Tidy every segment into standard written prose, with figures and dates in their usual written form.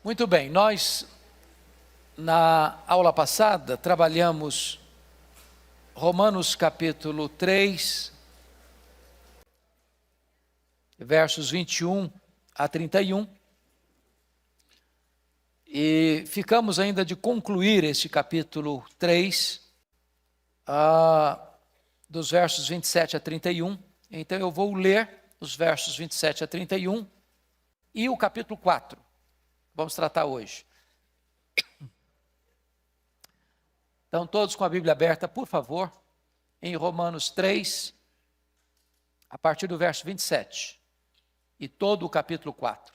Muito bem, nós na aula passada trabalhamos Romanos capítulo 3, versos 21 a 31, e ficamos ainda de concluir este capítulo 3, dos versos 27 a 31, então eu vou ler os versos 27 a 31 e o capítulo 4. Vamos tratar hoje. Então, todos com a Bíblia aberta, por favor, em Romanos 3, a partir do verso 27, e todo o capítulo 4.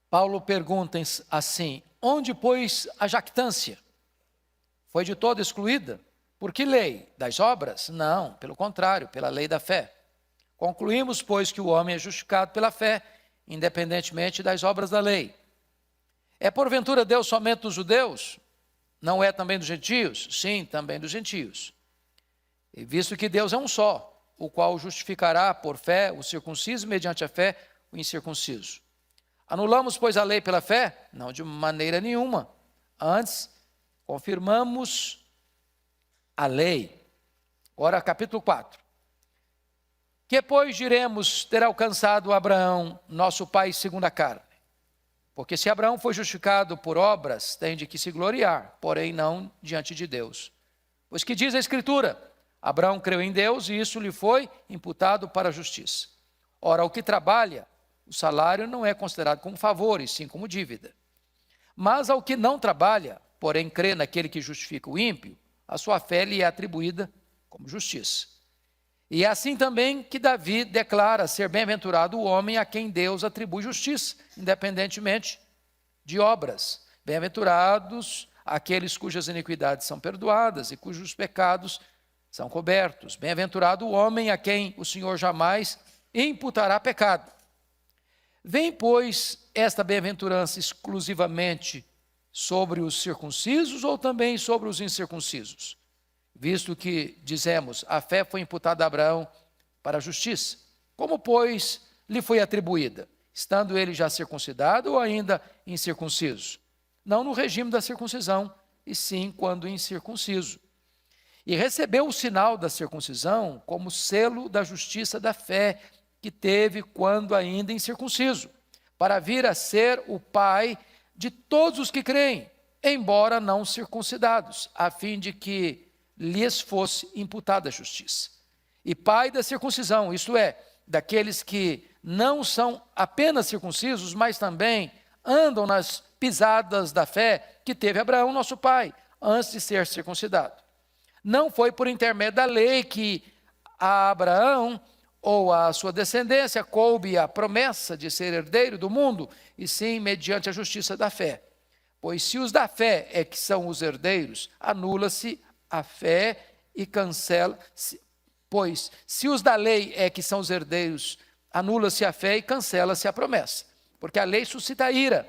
Paulo pergunta assim: onde, pois, a jactância? Foi de todo excluída? Por que lei? Das obras? Não, pelo contrário, pela lei da fé. Concluímos, pois, que o homem é justificado pela fé, independentemente das obras da lei. É porventura Deus somente dos judeus? Não é também dos gentios? Sim, também dos gentios. E visto que Deus é um só, o qual justificará por fé o circunciso, mediante a fé o incircunciso. Anulamos, pois, a lei pela fé? Não, de maneira nenhuma. Antes, confirmamos a lei. Ora, capítulo 4. Que, pois, diremos ter alcançado Abraão, nosso pai segundo a carne? Porque se Abraão foi justificado por obras, tem de que se gloriar, porém não diante de Deus. Pois que diz a Escritura? Abraão creu em Deus e isso lhe foi imputado para a justiça. Ora, o que trabalha, o salário não é considerado como favor, e sim como dívida. Mas ao que não trabalha, porém crê naquele que justifica o ímpio, a sua fé lhe é atribuída como justiça. E é assim também que Davi declara ser bem-aventurado o homem a quem Deus atribui justiça, independentemente de obras. Bem-aventurados aqueles cujas iniquidades são perdoadas e cujos pecados são cobertos. Bem-aventurado o homem a quem o Senhor jamais imputará pecado. Vem, pois, esta bem-aventurança exclusivamente sobre os circuncisos ou também sobre os incircuncisos? Visto que, dizemos, a fé foi imputada a Abraão para a justiça. Como, pois, lhe foi atribuída? Estando ele já circuncidado ou ainda incircunciso? Não no regime da circuncisão, e sim quando incircunciso. E recebeu o sinal da circuncisão como selo da justiça da fé que teve quando ainda incircunciso, para vir a ser o pai de todos os que creem, embora não circuncidados, a fim de que lhes fosse imputada a justiça. E pai da circuncisão, isto é, daqueles que não são apenas circuncisos, mas também andam nas pisadas da fé que teve Abraão, nosso pai, antes de ser circuncidado. Não foi por intermédio da lei que a Abraão ou a sua descendência coube a promessa de ser herdeiro do mundo, e sim mediante a justiça da fé. Pois se os da fé é que são os herdeiros, anula-se a fé e cancela-se. Pois se os da lei é que são os herdeiros, anula-se a fé e cancela-se a promessa. Porque a lei suscita ira,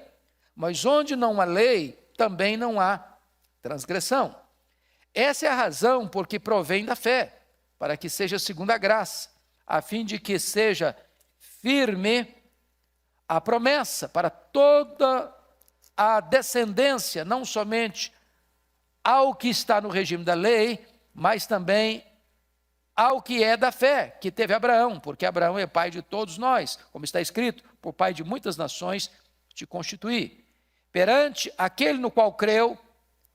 mas onde não há lei, também não há transgressão. Essa é a razão por que provém da fé, para que seja segundo a graça, a fim de que seja firme a promessa para toda a descendência, não somente ao que está no regime da lei, mas também ao que é da fé, que teve Abraão, porque Abraão é pai de todos nós, como está escrito, por pai de muitas nações te constituí. Perante aquele no qual creu,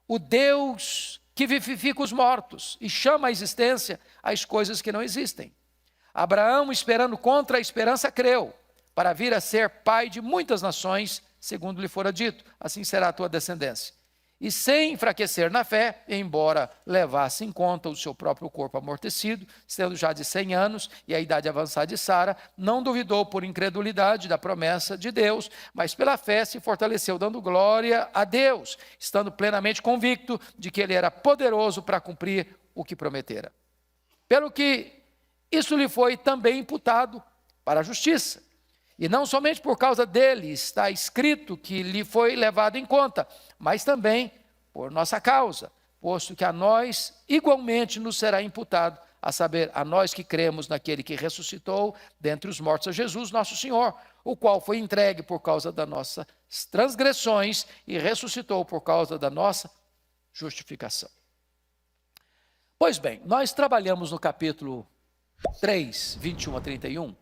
o Deus que vivifica os mortos e chama à existência as coisas que não existem. Abraão, esperando contra a esperança, creu, para vir a ser pai de muitas nações, segundo lhe fora dito, assim será a tua descendência. E sem enfraquecer na fé, embora levasse em conta o seu próprio corpo amortecido, sendo já de 100 anos e a idade avançada de Sara, não duvidou por incredulidade da promessa de Deus, mas pela fé se fortaleceu, dando glória a Deus, estando plenamente convicto de que ele era poderoso para cumprir o que prometera. Pelo que isso lhe foi também imputado para a justiça. E não somente por causa dele está escrito que lhe foi levado em conta, mas também por nossa causa, posto que a nós igualmente nos será imputado, a saber, a nós que cremos naquele que ressuscitou dentre os mortos a Jesus, nosso Senhor, o qual foi entregue por causa das nossas transgressões e ressuscitou por causa da nossa justificação. Pois bem, nós trabalhamos no capítulo 3, 21 a 31,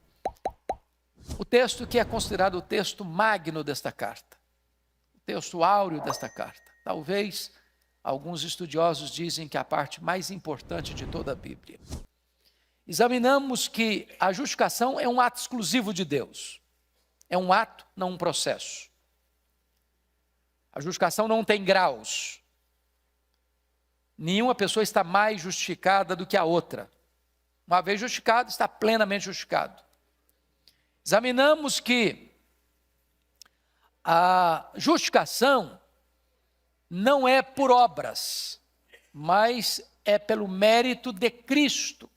o texto que é considerado o texto magno desta carta, o texto áureo desta carta. Talvez alguns estudiosos dizem que é a parte mais importante de toda a Bíblia. Examinamos que a justificação é um ato exclusivo de Deus. É um ato, não um processo. A justificação não tem graus. Nenhuma pessoa está mais justificada do que a outra. Uma vez justificado, está plenamente justificado. Examinamos que a justificação não é por obras, mas é pelo mérito de Cristo.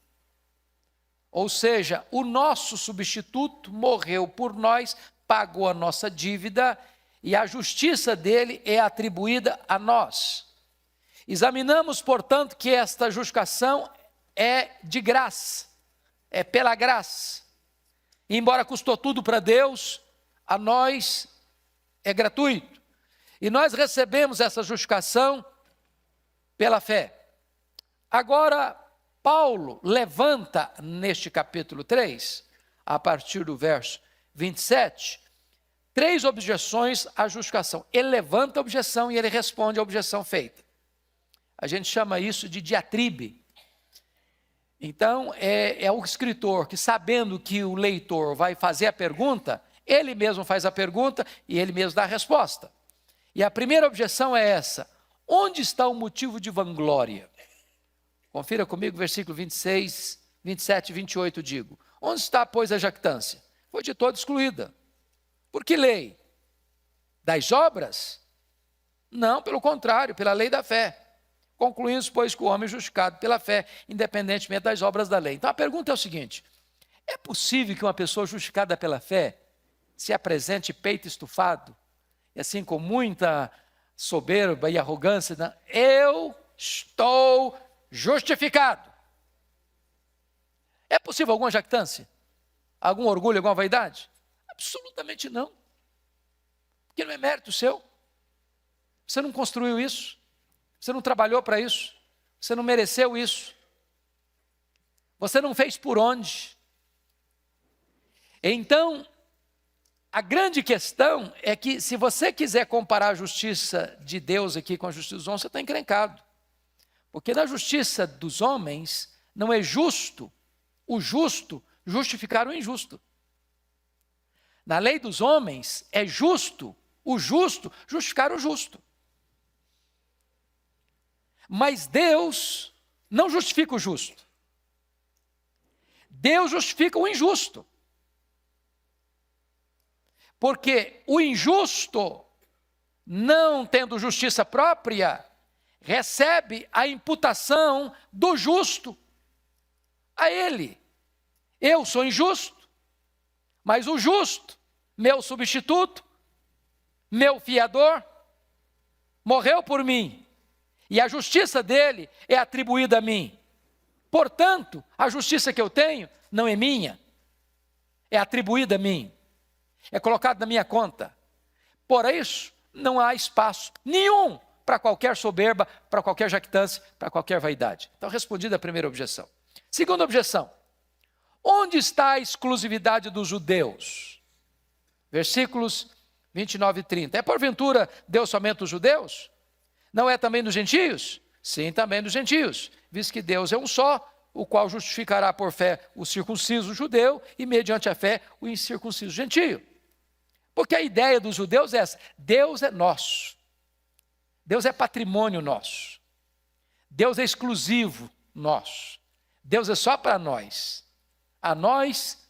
Ou seja, o nosso substituto morreu por nós, pagou a nossa dívida e a justiça dele é atribuída a nós. Examinamos, portanto, que esta justificação é de graça, é pela graça. E embora custou tudo para Deus, a nós é gratuito. E nós recebemos essa justificação pela fé. Agora, Paulo levanta neste capítulo 3, a partir do verso 27, 3 objeções à justificação. Ele levanta a objeção e ele responde à objeção feita. A gente chama isso de diatribe. Então, é o escritor que, sabendo que o leitor vai fazer a pergunta, ele mesmo faz a pergunta e ele mesmo dá a resposta. E a primeira objeção é essa: onde está o motivo de vanglória? Confira comigo, versículo 26, 27 e 28, digo. Onde está, pois, a jactância? Foi de toda excluída. Por que lei? Das obras? Não, pelo contrário, pela lei da fé. Concluímos, pois, que o homem é justificado pela fé, independentemente das obras da lei. Então a pergunta é o seguinte: é possível que uma pessoa justificada pela fé se apresente peito estufado, e assim com muita soberba e arrogância, né? Eu estou justificado. É possível alguma jactância? Algum orgulho, alguma vaidade? Absolutamente não. Porque não é mérito seu. Você não construiu isso. Você não trabalhou para isso. Você não mereceu isso. Você não fez por onde. Então, a grande questão é que, se você quiser comparar a justiça de Deus aqui com a justiça dos homens, você está encrencado. Porque na justiça dos homens, não é justo o justo justificar o injusto. Na lei dos homens, é justo o justo justificar o justo. Mas Deus não justifica o justo. Deus justifica o injusto. Porque o injusto, não tendo justiça própria, recebe a imputação do justo a ele. Eu sou injusto, mas o justo, meu substituto, meu fiador, morreu por mim. E a justiça dele é atribuída a mim. Portanto, a justiça que eu tenho não é minha, é atribuída a mim. É colocada na minha conta. Por isso, não há espaço nenhum para qualquer soberba, para qualquer jactância, para qualquer vaidade. Então, respondida a primeira objeção. Segunda objeção: onde está a exclusividade dos judeus? Versículos 29 e 30. É porventura Deus somente os judeus? Não é também dos gentios? Sim, também dos gentios, visto que Deus é um só, o qual justificará por fé o circunciso judeu e, mediante a fé, o incircunciso gentio. Porque a ideia dos judeus é essa: Deus é nosso, Deus é patrimônio nosso, Deus é exclusivo nosso, Deus é só para nós. A nós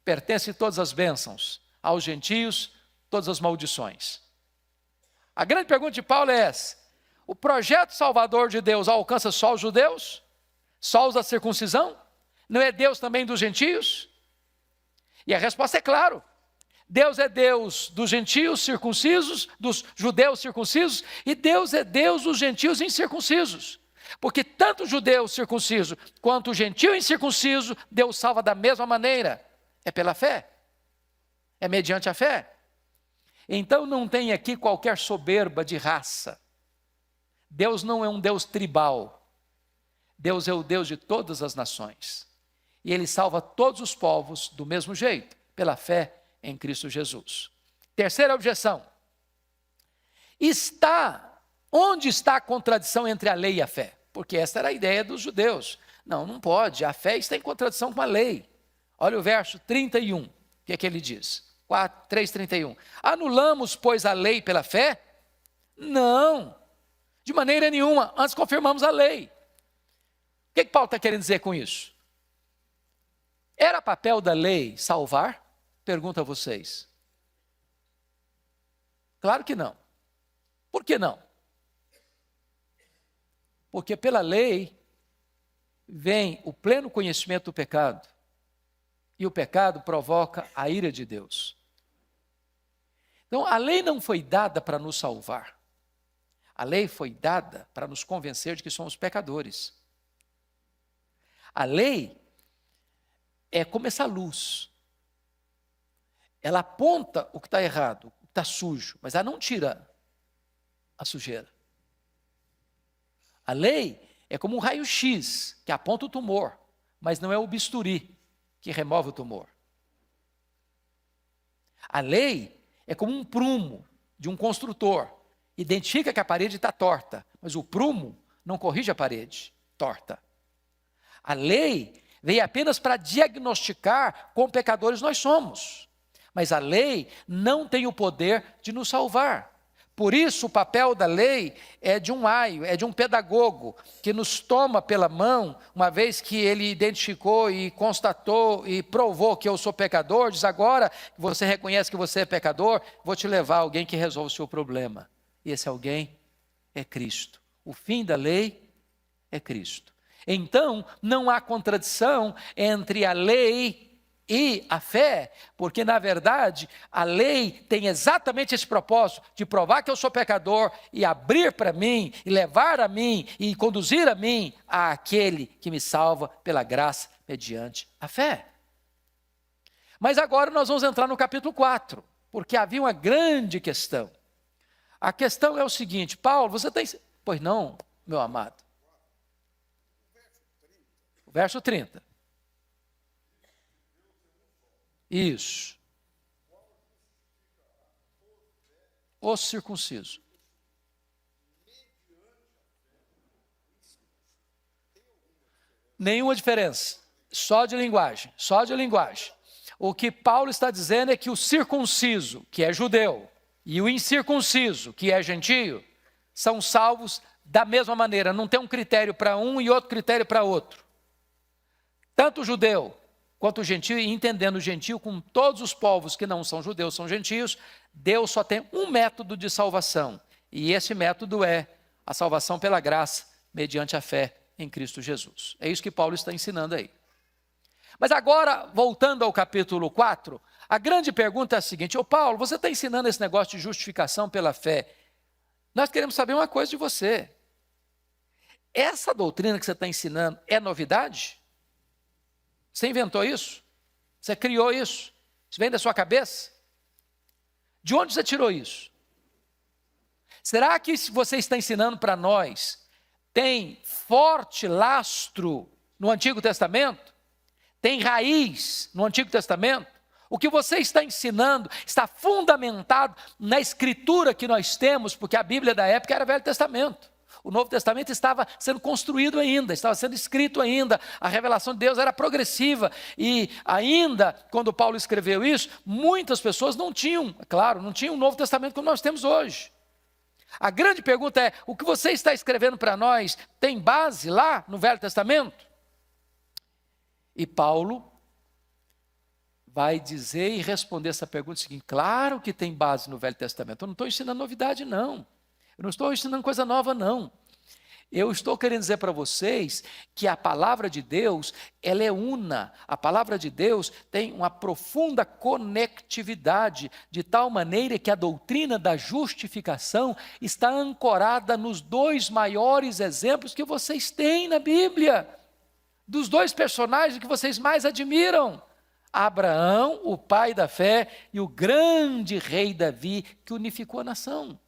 pertencem todas as bênçãos, aos gentios todas as maldições. A grande pergunta de Paulo é essa: o projeto salvador de Deus alcança só os judeus? Só os da circuncisão? Não é Deus também dos gentios? E a resposta é claro. Deus é Deus dos gentios circuncisos, dos judeus circuncisos, e Deus é Deus dos gentios incircuncisos. Porque tanto o judeu circunciso quanto o gentio incircunciso, Deus salva da mesma maneira. É pela fé. é mediante a fé. Então não tem aqui qualquer soberba de raça. Deus não é um Deus tribal. Deus é o Deus de todas as nações. E Ele salva todos os povos do mesmo jeito, pela fé em Cristo Jesus. Terceira objeção. Onde está a contradição entre a lei e a fé? Porque essa era a ideia dos judeus. Não pode, a fé está em contradição com a lei. Olha o verso 31, o que é que ele diz? 3:31. Anulamos, pois, a lei pela fé? Não, de maneira nenhuma, antes confirmamos a lei. O que Paulo está querendo dizer com isso? Era papel da lei salvar? Pergunto a vocês. Claro que não. Por que não? Porque pela lei vem o pleno conhecimento do pecado. E o pecado provoca a ira de Deus. Então, a lei não foi dada para nos salvar. A lei foi dada para nos convencer de que somos pecadores. A lei é como essa luz. Ela aponta o que está errado, o que está sujo, mas ela não tira a sujeira. A lei é como um raio-x que aponta o tumor, mas não é o bisturi que remove o tumor. A lei é como um prumo de um construtor. Identifica que a parede está torta, mas o prumo não corrige a parede torta. A lei veio apenas para diagnosticar quão pecadores nós somos. Mas a lei não tem o poder de nos salvar. Por isso, o papel da lei é de um aio, é de um pedagogo, que nos toma pela mão, uma vez que ele identificou e constatou e provou que eu sou pecador, diz: agora que você reconhece que você é pecador, vou te levar a alguém que resolve o seu problema. E esse alguém é Cristo. O fim da lei é Cristo. Então, não há contradição entre a lei e a fé, porque na verdade a lei tem exatamente esse propósito de provar que eu sou pecador e abrir para mim, e levar a mim, e conduzir a mim àquele que me salva pela graça mediante a fé. Mas agora nós vamos entrar no capítulo 4, porque havia uma grande questão. A questão é o seguinte: Paulo, você tem... Pois não, meu amado. O verso 30. Isso. O circunciso. Nenhuma diferença. Só de linguagem. Só de linguagem. O que Paulo está dizendo é que o circunciso, que é judeu, e o incircunciso, que é gentio, são salvos da mesma maneira. Não tem um critério para um e outro critério para outro. Tanto o judeu quanto o gentio, e entendendo o gentio como todos os povos que não são judeus, são gentios, Deus só tem um método de salvação. E esse método é a salvação pela graça, mediante a fé em Cristo Jesus. É isso que Paulo está ensinando aí. Mas agora, voltando ao capítulo 4, a grande pergunta é a seguinte: Paulo, você está ensinando esse negócio de justificação pela fé. Nós queremos saber uma coisa de você. Essa doutrina que você está ensinando é novidade? Você inventou isso? Você criou isso? Isso vem da sua cabeça? De onde você tirou isso? Será que se você está ensinando para nós tem forte lastro no Antigo Testamento? Tem raiz no Antigo Testamento? O que você está ensinando está fundamentado na escritura que nós temos, porque a Bíblia da época era Velho Testamento. O Novo Testamento estava sendo construído ainda, estava sendo escrito ainda, a revelação de Deus era progressiva, e ainda, quando Paulo escreveu isso, muitas pessoas não tinham, claro, não tinham o Novo Testamento como nós temos hoje. A grande pergunta é: o que você está escrevendo para nós tem base lá no Velho Testamento? E Paulo vai dizer e responder essa pergunta seguinte: claro que tem base no Velho Testamento. Eu não estou ensinando novidade, não. Eu não estou ensinando coisa nova, não. Eu estou querendo dizer para vocês que a palavra de Deus, ela é una. A palavra de Deus tem uma profunda conectividade, de tal maneira que a doutrina da justificação está ancorada nos dois maiores exemplos que vocês têm na Bíblia. Dos dois personagens que vocês mais admiram. Abraão, o pai da fé, e o grande rei Davi, que unificou a nação.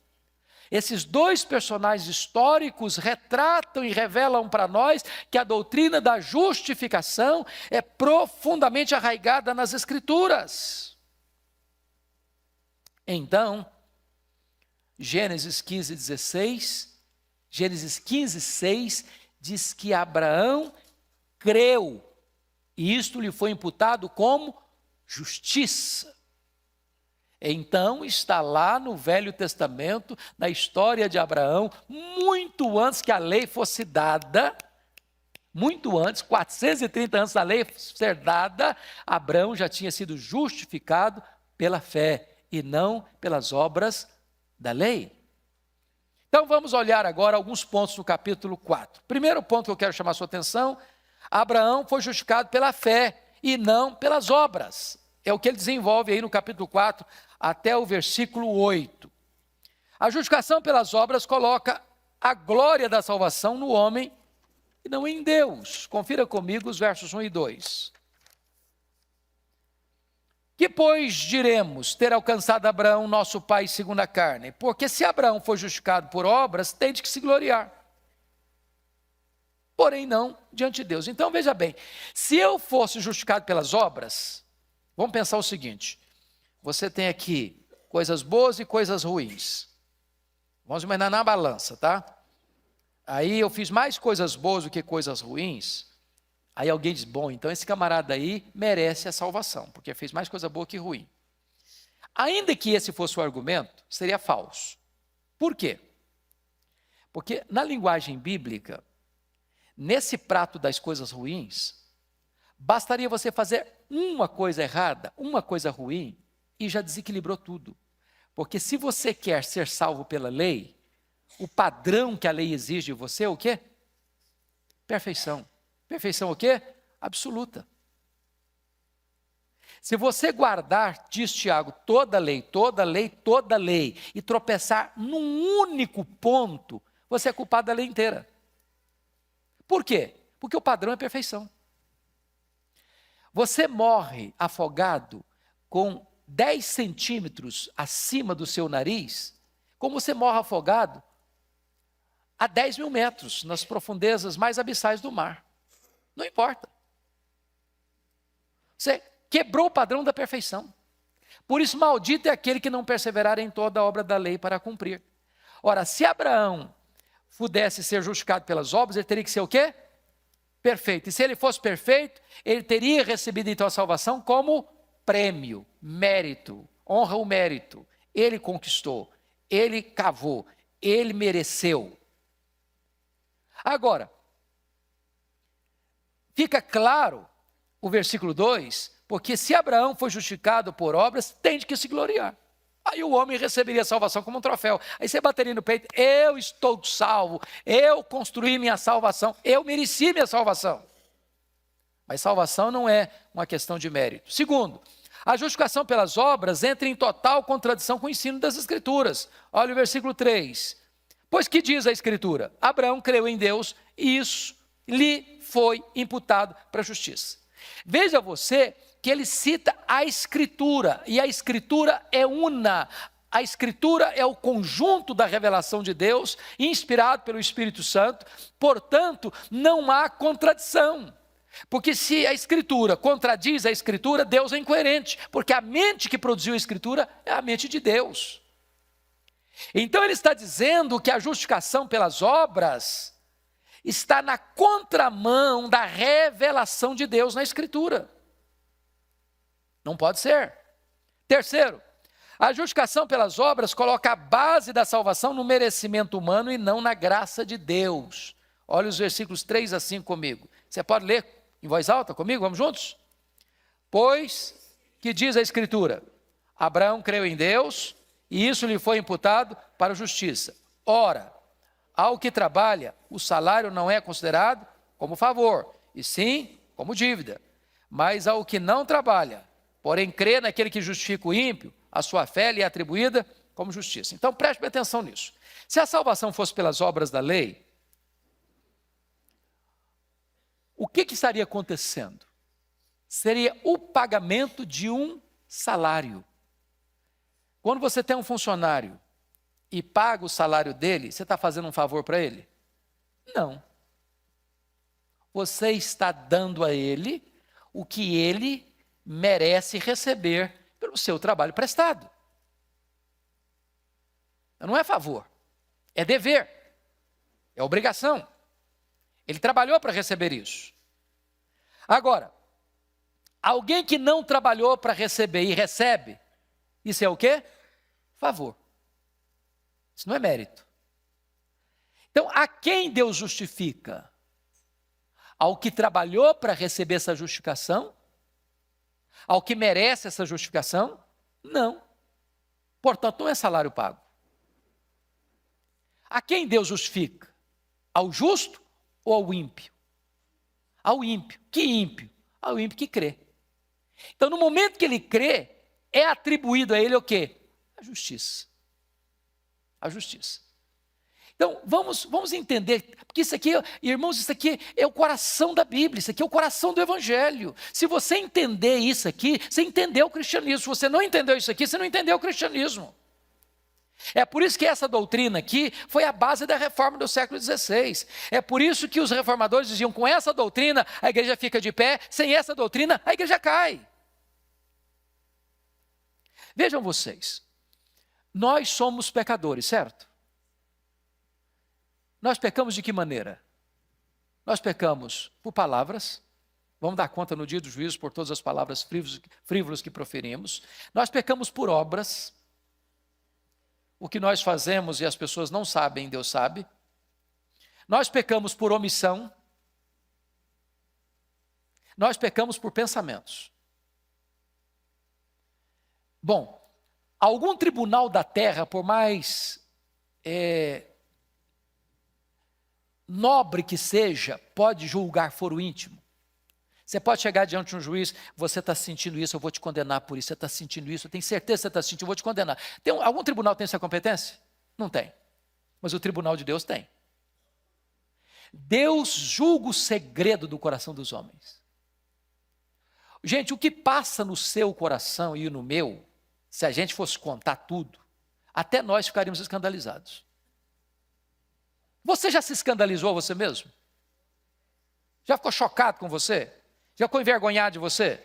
Esses dois personagens históricos retratam e revelam para nós que a doutrina da justificação é profundamente arraigada nas Escrituras. Então, Gênesis 15, 6, diz que Abraão creu, e isto lhe foi imputado como justiça. Então, está lá no Velho Testamento, na história de Abraão, muito antes que a lei fosse dada, muito antes, 430 anos da lei ser dada, Abraão já tinha sido justificado pela fé e não pelas obras da lei. Então, vamos olhar agora alguns pontos no capítulo 4. Primeiro ponto que eu quero chamar a sua atenção: Abraão foi justificado pela fé e não pelas obras. É o que ele desenvolve aí no capítulo 4 até o versículo 8. A justificação pelas obras coloca a glória da salvação no homem e não em Deus. Confira comigo os versos 1 e 2. Que, pois, diremos ter alcançado Abraão, nosso pai, segundo a carne? Porque se Abraão foi justificado por obras, tem de que se gloriar. Porém, não diante de Deus. Então, veja bem, se eu fosse justificado pelas obras, vamos pensar o seguinte: você tem aqui coisas boas e coisas ruins. Vamos imaginar na balança, tá? Aí eu fiz mais coisas boas do que coisas ruins. Aí alguém diz: bom, então esse camarada aí merece a salvação, porque fez mais coisa boa que ruim. Ainda que esse fosse o argumento, seria falso. Por quê? Porque na linguagem bíblica, nesse prato das coisas ruins, bastaria você fazer uma coisa errada, uma coisa ruim, e já desequilibrou tudo. Porque se você quer ser salvo pela lei, o padrão que a lei exige de você é o quê? Perfeição. Perfeição o quê? Absoluta. Se você guardar, diz Tiago, toda lei, e tropeçar num único ponto, você é culpado da lei inteira. Por quê? Porque o padrão é perfeição. Você morre afogado com 10 centímetros acima do seu nariz, como você morre afogado a 10 mil metros, nas profundezas mais abissais do mar. Não importa. Você quebrou o padrão da perfeição. Por isso, maldito é aquele que não perseverar em toda a obra da lei para cumprir. Ora, se Abraão pudesse ser justificado pelas obras, ele teria que ser o quê? Perfeito. E se ele fosse perfeito, ele teria recebido então a salvação como prêmio, mérito, honra o mérito. Ele conquistou, ele cavou, ele mereceu. Agora, fica claro o versículo 2, porque se Abraão foi justificado por obras, tem de que se gloriar. Aí o homem receberia a salvação como um troféu. Aí você bateria no peito: eu estou salvo, eu construí minha salvação, eu mereci minha salvação. Mas salvação não é uma questão de mérito. Segundo, a justificação pelas obras entra em total contradição com o ensino das Escrituras. Olha o versículo 3. Pois que diz a Escritura? Abraão creu em Deus e isso lhe foi imputado para a justiça. Veja você que ele cita a Escritura, e a Escritura é una. A Escritura é o conjunto da revelação de Deus, inspirado pelo Espírito Santo, portanto, não há contradição. Porque se a Escritura contradiz a Escritura, Deus é incoerente, porque a mente que produziu a Escritura é a mente de Deus. Então ele está dizendo que a justificação pelas obras está na contramão da revelação de Deus na Escritura. Não pode ser. Terceiro, a justificação pelas obras coloca a base da salvação no merecimento humano e não na graça de Deus. Olha os versículos 3 a 5 comigo. Você pode ler em voz alta comigo? Vamos juntos? Pois, que diz a Escritura? Abraão creu em Deus e isso lhe foi imputado para a justiça. Ora, ao que trabalha, o salário não é considerado como favor, e sim como dívida. Mas ao que não trabalha, porém crê naquele que justifica o ímpio, a sua fé lhe é atribuída como justiça. Então preste atenção nisso. Se a salvação fosse pelas obras da lei, o que estaria acontecendo? seria o pagamento de um salário. Quando você tem um funcionário e paga o salário dele, você está fazendo um favor para ele? Não. Você está dando a ele o que ele merece receber pelo seu trabalho prestado. Não é favor, é dever, é obrigação. Ele trabalhou para receber isso. Agora, alguém que não trabalhou para receber e recebe, isso é o quê? Favor. Isso não é mérito. Então, a quem Deus justifica? Ao que trabalhou para receber essa justificação? Ao que merece essa justificação? Não. Portanto, não é salário pago. A quem Deus justifica? Ao justo ou ao ímpio? Ao ímpio. Que ímpio? Ao ímpio que crê. Então, no momento que ele crê, é atribuído a ele o quê? A justiça. A justiça. Então, vamos entender, porque isso aqui, irmãos, isso aqui é o coração da Bíblia, isso aqui é o coração do Evangelho. Se você entender isso aqui, você entendeu o cristianismo. Se você não entendeu isso aqui, você não entendeu o cristianismo. É por isso que essa doutrina aqui foi a base da reforma do século XVI. É por isso que os reformadores diziam, com essa doutrina a igreja fica de pé, sem essa doutrina a igreja cai. Vejam vocês, nós somos pecadores, certo? Nós pecamos de que maneira? Nós pecamos por palavras, vamos dar conta no dia do juízo por todas as palavras frívolas que proferimos. Nós pecamos por obras, o que nós fazemos e as pessoas não sabem, Deus sabe. Nós pecamos por omissão. Nós pecamos por pensamentos. Bom, algum tribunal da terra, por mais nobre que seja, pode julgar foro íntimo. Você pode chegar diante de um juiz, você está sentindo isso, eu vou te condenar por isso, você está sentindo isso, eu tenho certeza que você está sentindo, eu vou te condenar. Algum tribunal tem essa competência? Não tem. Mas o tribunal de Deus tem. Deus julga o segredo do coração dos homens. Gente, o que passa no seu coração e no meu, se a gente fosse contar tudo, até nós ficaríamos escandalizados. Você já se escandalizou você mesmo? Já ficou chocado com você? Já ficou envergonhado de você?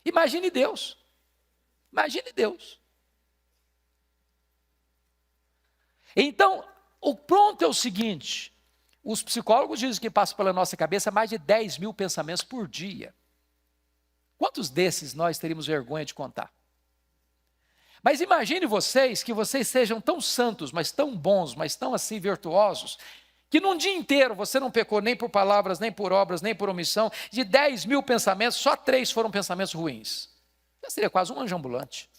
Imagine Deus. Imagine Deus. Então, o ponto é o seguinte, os psicólogos dizem que passam pela nossa cabeça mais de 10 mil pensamentos por dia. Quantos desses nós teríamos vergonha de contar? Mas imagine vocês, que vocês sejam tão santos, mas tão bons, mas tão assim virtuosos, que num dia inteiro você não pecou nem por palavras, nem por obras, nem por omissão, de 10 mil pensamentos, só 3 foram pensamentos ruins. Já seria quase um anjo ambulante.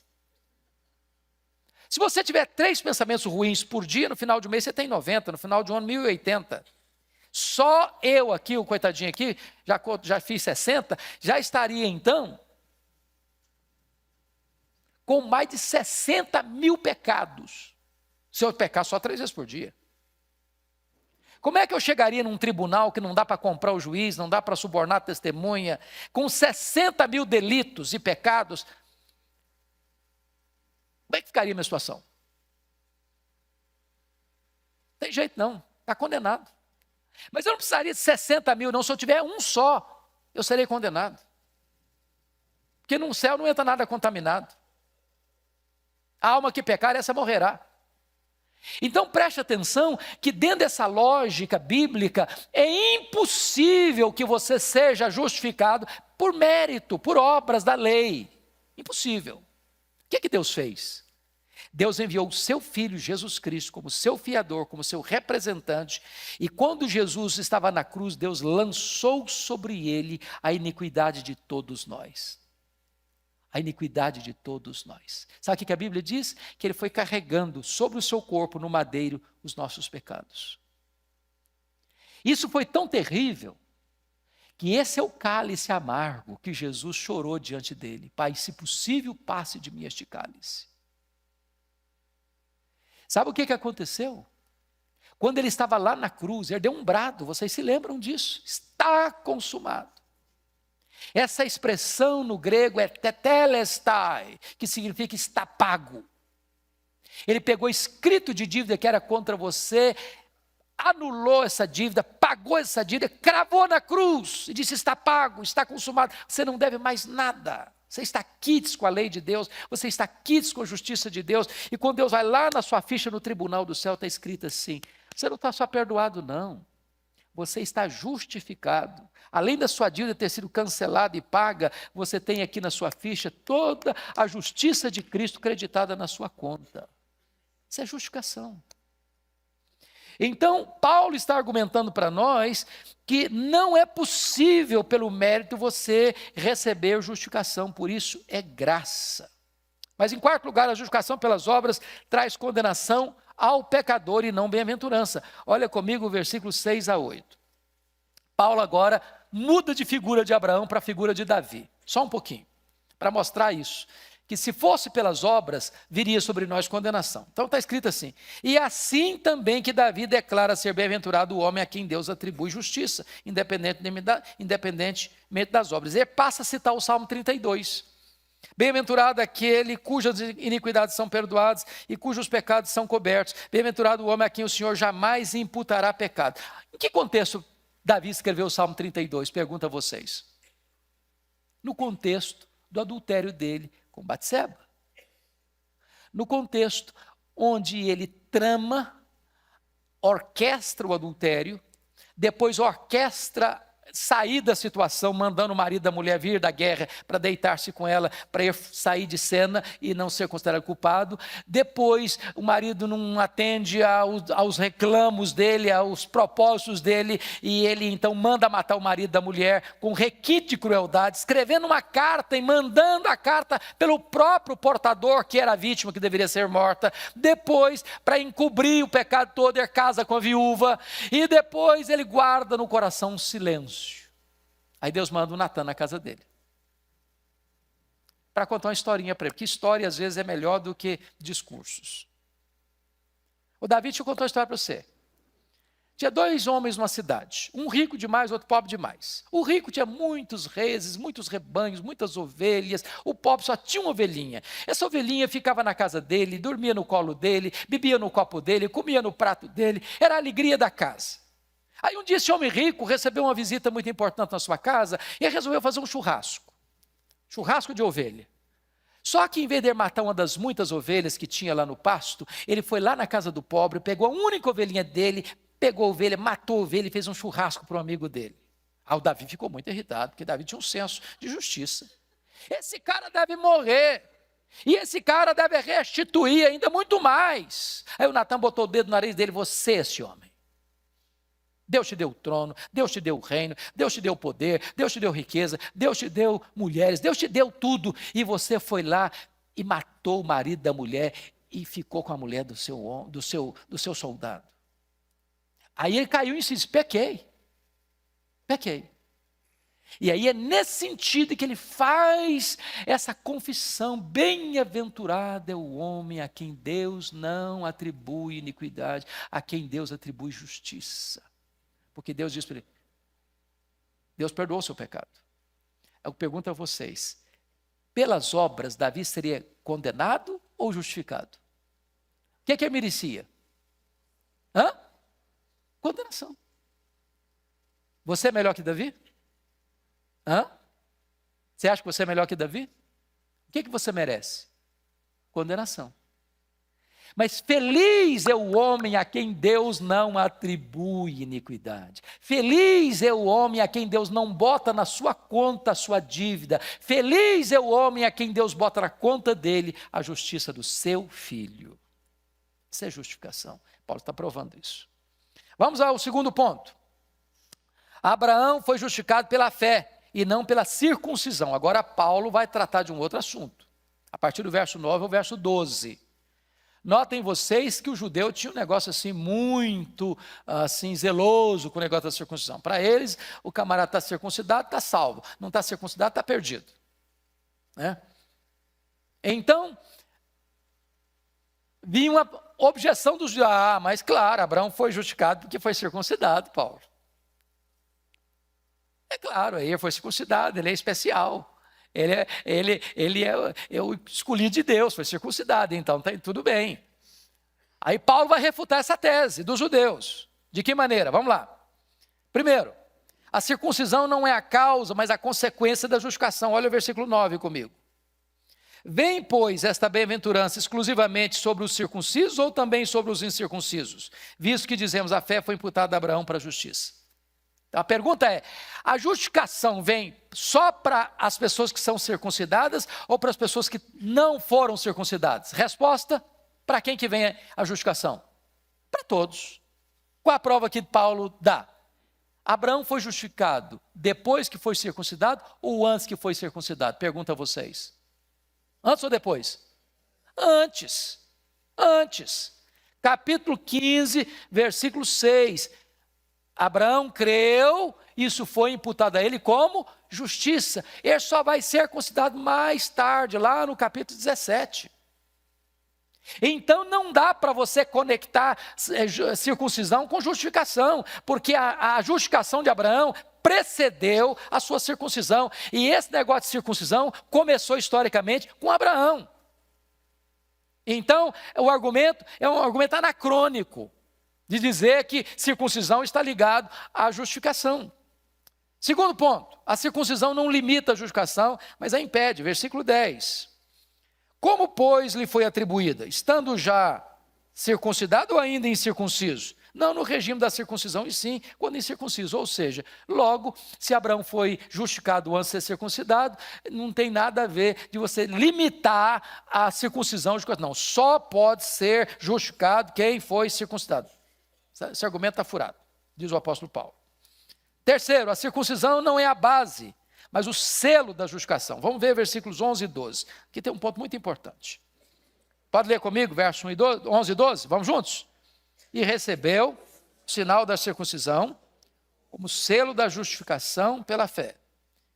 Se você tiver 3 pensamentos ruins por dia, no final de um mês você tem 90, no final de um ano 1080. Só eu aqui, o coitadinho aqui, já fiz 60, já estaria então com mais de 60 mil pecados, se eu pecar só 3 vezes por dia. Como é que eu chegaria num tribunal que não dá para comprar o juiz, não dá para subornar a testemunha, com 60 mil delitos e pecados? Como é que ficaria a minha situação? Não tem jeito não, está condenado. Mas eu não precisaria de 60 mil não, se eu tiver um só, eu serei condenado. Porque no céu não entra nada contaminado. A alma que pecar, essa morrerá. Então preste atenção que dentro dessa lógica bíblica é impossível que você seja justificado por mérito, por obras da lei. Impossível. O que Deus fez? Deus enviou o seu Filho Jesus Cristo como seu fiador, como seu representante, e quando Jesus estava na cruz, Deus lançou sobre ele a iniquidade de todos nós. A iniquidade de todos nós. Sabe o que a Bíblia diz? Que ele foi carregando sobre o seu corpo, no madeiro, os nossos pecados. Isso foi tão terrível, que esse é o cálice amargo que Jesus chorou diante dele. Pai, se possível, passe de mim este cálice. Sabe o que aconteceu? Quando ele estava lá na cruz, ele deu um brado, vocês se lembram disso? Está consumado. Essa expressão no grego é tetelestai, que significa está pago. Ele pegou escrito de dívida que era contra você, anulou essa dívida, pagou essa dívida, cravou na cruz e disse: está pago, está consumado, você não deve mais nada. Você está quites com a lei de Deus, você está quites com a justiça de Deus. E quando Deus vai lá na sua ficha no tribunal do céu, está escrito assim: você não está só perdoado, não. Você está justificado. Além da sua dívida ter sido cancelada e paga, você tem aqui na sua ficha toda a justiça de Cristo creditada na sua conta. Isso é justificação. Então, Paulo está argumentando para nós que não é possível, pelo mérito, você receber justificação, por isso é graça. Mas, em quarto lugar, a justificação pelas obras traz condenação ao pecador e não bem-aventurança. Olha comigo o versículo 6 a 8. Paulo agora muda de figura de Abraão para a figura de Davi. Só um pouquinho, para mostrar isso. Que se fosse pelas obras, viria sobre nós condenação. Então está escrito assim: e assim também que Davi declara ser bem-aventurado o homem a quem Deus atribui justiça, independentemente das obras. Ele passa a citar o Salmo 32. Bem-aventurado aquele cujas iniquidades são perdoadas e cujos pecados são cobertos. Bem-aventurado o homem a quem o Senhor jamais imputará pecado. Em que contexto Davi escreveu o Salmo 32? Pergunto a vocês. No contexto do adultério dele com Batseba. No contexto onde ele trama, orquestra o adultério, depois orquestra sair da situação, mandando o marido da mulher vir da guerra para deitar-se com ela, para ir sair de cena e não ser considerado culpado. Depois o marido não atende aos reclamos dele, aos propósitos dele, e ele então manda matar o marido da mulher com requinte de crueldade, escrevendo uma carta e mandando a carta pelo próprio portador, que era a vítima que deveria ser morta. Depois, para encobrir o pecado todo, ele casa com a viúva, e depois ele guarda no coração um silêncio. Aí Deus manda o Natan na casa dele, para contar uma historinha para ele, porque história às vezes é melhor do que discursos. O Davi, deixa eu contar uma história para você. Tinha dois homens numa cidade, um rico demais, outro pobre demais. O rico tinha muitos reses, muitos rebanhos, muitas ovelhas. O pobre só tinha uma ovelhinha. Essa ovelhinha ficava na casa dele, dormia no colo dele, bebia no copo dele, comia no prato dele. Era a alegria da casa. Aí um dia esse homem rico recebeu uma visita muito importante na sua casa e resolveu fazer um churrasco. Churrasco de ovelha. Só que em vez de matar uma das muitas ovelhas que tinha lá no pasto, ele foi lá na casa do pobre, pegou a única ovelhinha dele, pegou a ovelha, matou a ovelha e fez um churrasco para um amigo dele. Aí o Davi ficou muito irritado, porque Davi tinha um senso de justiça. Esse cara deve morrer. E esse cara deve restituir ainda muito mais. Aí o Natan botou o dedo no nariz dele: você é esse homem. Deus te deu o trono, Deus te deu o reino, Deus te deu o poder, Deus te deu riqueza, Deus te deu mulheres, Deus te deu tudo. E você foi lá e matou o marido da mulher e ficou com a mulher do seu soldado. Aí ele caiu em si e disse: pequei. E aí é nesse sentido que ele faz essa confissão: bem-aventurado é o homem a quem Deus não atribui iniquidade, a quem Deus atribui justiça. Porque Deus diz para ele: Deus perdoou o seu pecado. Eu pergunto a vocês: pelas obras Davi seria condenado ou justificado? O que é que ele merecia? Condenação. Você é melhor que Davi? Você acha que você é melhor que Davi? O que você merece? Condenação. Mas feliz é o homem a quem Deus não atribui iniquidade. Feliz é o homem a quem Deus não bota na sua conta a sua dívida. Feliz é o homem a quem Deus bota na conta dele a justiça do seu filho. Isso é justificação. Paulo está provando isso. Vamos ao segundo ponto. Abraão foi justificado pela fé e não pela circuncisão. Agora Paulo vai tratar de um outro assunto. A partir do verso 9 ao verso 12. Notem vocês que o judeu tinha um negócio assim muito assim, zeloso com o negócio da circuncisão. Para eles, o camarada está circuncidado, está salvo. Não está circuncidado, está perdido. Né? Então, vinha uma objeção dos judeus: mas claro, Abraão foi justificado porque foi circuncidado, Paulo. É claro, aí ele foi circuncidado, ele é especial. Ele é o escolhido de Deus, foi circuncidado, então está tudo bem. Aí Paulo vai refutar essa tese dos judeus. De que maneira? Vamos lá. Primeiro, a circuncisão não é a causa, mas a consequência da justificação. Olha o versículo 9 comigo. Vem, pois, esta bem-aventurança exclusivamente sobre os circuncisos ou também sobre os incircuncisos? Visto que dizemos, a fé foi imputada a Abraão para a justiça. Então, a pergunta é, a justificação vem só para as pessoas que são circuncidadas ou para as pessoas que não foram circuncidadas? Resposta, para quem que vem a justificação? Para todos. Qual a prova que Paulo dá? Abraão foi justificado depois que foi circuncidado ou antes que foi circuncidado? Pergunto a vocês. Antes ou depois? Antes. Antes. Capítulo 15, versículo 6. Abraão creu, isso foi imputado a ele como justiça. Ele só vai ser considerado mais tarde, lá no capítulo 17. Então não dá para você conectar circuncisão com justificação, porque a justificação de Abraão precedeu a sua circuncisão, e esse negócio de circuncisão começou historicamente com Abraão. Então o argumento é um argumento anacrônico, de dizer que circuncisão está ligado à justificação. Segundo ponto, a circuncisão não limita a justificação, mas a impede, versículo 10. Como, pois, lhe foi atribuída? Estando já circuncidado ou ainda incircunciso? Não no regime da circuncisão, e sim quando incircunciso. Ou seja, logo, se Abraão foi justificado antes de ser circuncidado, não tem nada a ver de você limitar a circuncisão. Não, só pode ser justificado quem foi circuncidado. Esse argumento está furado, diz o apóstolo Paulo. Terceiro, a circuncisão não é a base, mas o selo da justificação. Vamos ver versículos 11 e 12. Aqui tem um ponto muito importante. Pode ler comigo, versos 11 e 12? Vamos juntos? E recebeu o sinal da circuncisão como selo da justificação pela fé,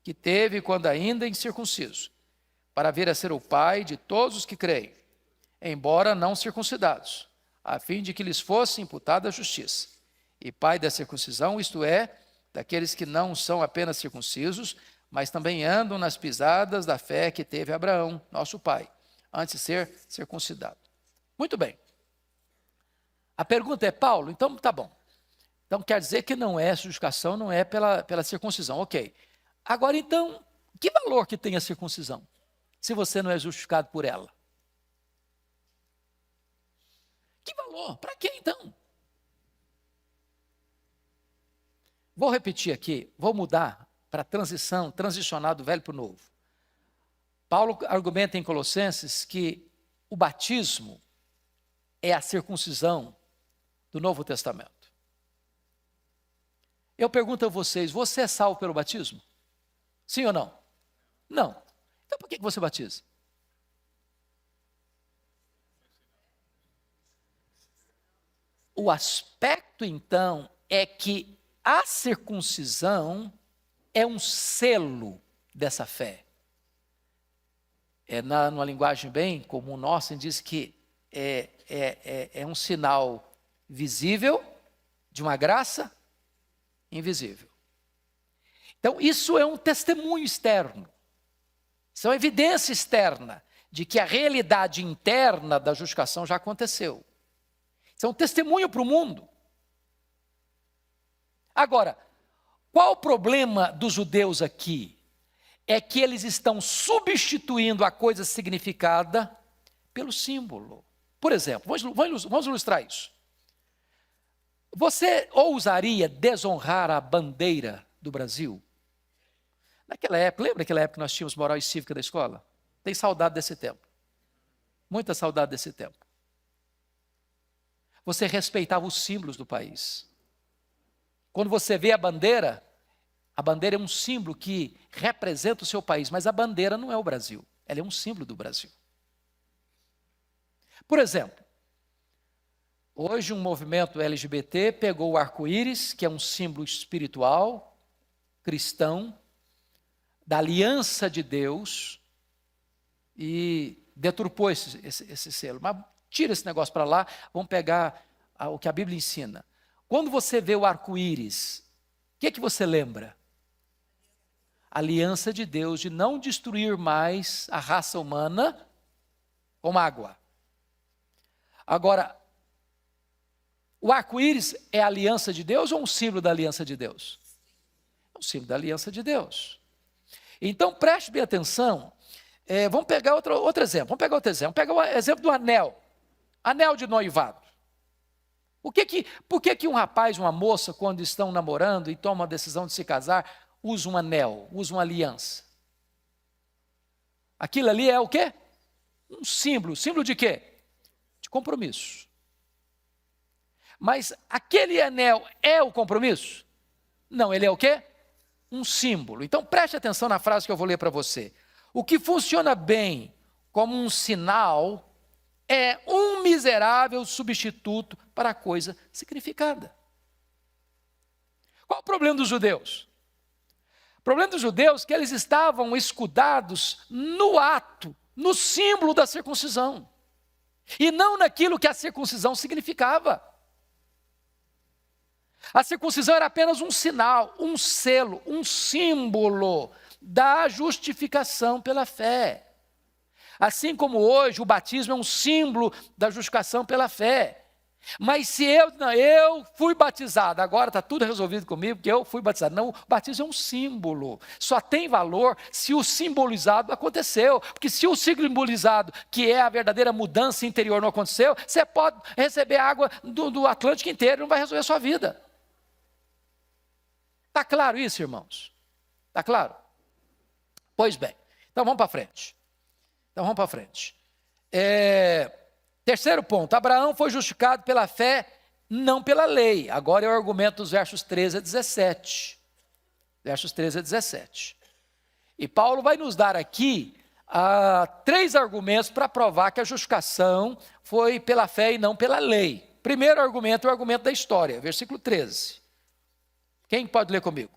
que teve quando ainda incircunciso, para vir a ser o pai de todos os que creem, embora não circuncidados, a fim de que lhes fosse imputada a justiça. E pai da circuncisão, isto é, daqueles que não são apenas circuncisos, mas também andam nas pisadas da fé que teve Abraão, nosso pai, antes de ser circuncidado. Muito bem. A pergunta é, Paulo, então tá bom. Então quer dizer que não é justificação, não é pela circuncisão, ok. Agora então, que valor que tem a circuncisão, se você não é justificado por ela? Que valor? Para quê então? Vou repetir aqui, vou mudar para transicionar do velho para o novo. Paulo argumenta em Colossenses que o batismo é a circuncisão do Novo Testamento. Eu pergunto a vocês, você é salvo pelo batismo? Sim ou não? Não. Então por que você batiza? O aspecto, então, é que a circuncisão é um selo dessa fé. Numa linguagem bem comum nossa, diz que é um sinal visível de uma graça invisível. Então, isso é um testemunho externo. Isso é uma evidência externa de que a realidade interna da justificação já aconteceu. Isso é um testemunho para o mundo. Agora, qual o problema dos judeus aqui? É que eles estão substituindo a coisa significada pelo símbolo. Por exemplo, vamos ilustrar isso. Você ousaria desonrar a bandeira do Brasil? Naquela época, lembra aquela época que nós tínhamos moral e cívica da escola? Tem saudade desse tempo. Muita saudade desse tempo. Você respeitava os símbolos do país. Quando você vê a bandeira é um símbolo que representa o seu país, mas a bandeira não é o Brasil, ela é um símbolo do Brasil. Por exemplo, hoje um movimento LGBT pegou o arco-íris, que é um símbolo espiritual, cristão, da aliança de Deus, e deturpou esse selo. Mas tira esse negócio para lá, vamos pegar o que a Bíblia ensina. Quando você vê o arco-íris, o que você lembra? A aliança de Deus de não destruir mais a raça humana com água. Agora, o arco-íris é a aliança de Deus ou um símbolo da aliança de Deus? É um símbolo da aliança de Deus. Então, preste bem atenção. Vamos pegar outro exemplo. Vamos pegar o exemplo do anel. Anel de noivado. Por que um rapaz, uma moça, quando estão namorando e tomam a decisão de se casar, usa um anel, usa uma aliança? Aquilo ali é o quê? Um símbolo. Símbolo de quê? De compromisso. Mas aquele anel é o compromisso? Não, ele é o quê? Um símbolo. Então preste atenção na frase que eu vou ler para você. O que funciona bem como um sinal é um miserável substituto para a coisa significada. Qual o problema dos judeus? O problema dos judeus é que eles estavam escudados no ato, no símbolo da circuncisão, e não naquilo que a circuncisão significava. A circuncisão era apenas um sinal, um selo, um símbolo da justificação pela fé. Assim como hoje o batismo é um símbolo da justificação pela fé. Mas se eu fui batizado, agora está tudo resolvido comigo, porque eu fui batizado. Não, o batismo é um símbolo. Só tem valor se o simbolizado aconteceu. Porque se o simbolizado, que é a verdadeira mudança interior, não aconteceu, você pode receber água do Atlântico inteiro e não vai resolver a sua vida. Está claro isso, irmãos? Está claro? Pois bem, então vamos para frente. Terceiro ponto, Abraão foi justificado pela fé, não pela lei. Agora é o argumento dos versos 13 a 17. Versos 13 a 17. E Paulo vai nos dar aqui 3 argumentos para provar que a justificação foi pela fé e não pela lei. Primeiro argumento é o argumento da história, versículo 13. Quem pode ler comigo?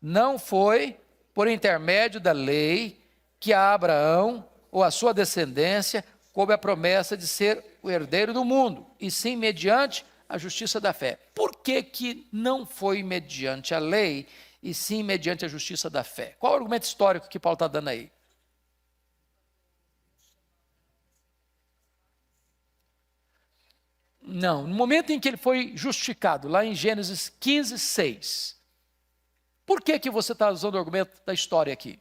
Não foi por intermédio da lei que a Abraão ou a sua descendência coube a promessa de ser o herdeiro do mundo, e sim mediante a justiça da fé. Por que não foi mediante a lei, e sim mediante a justiça da fé? Qual é o argumento histórico que Paulo está dando aí? Não, no momento em que ele foi justificado, lá em Gênesis 15, 6, por que você está usando o argumento da história aqui?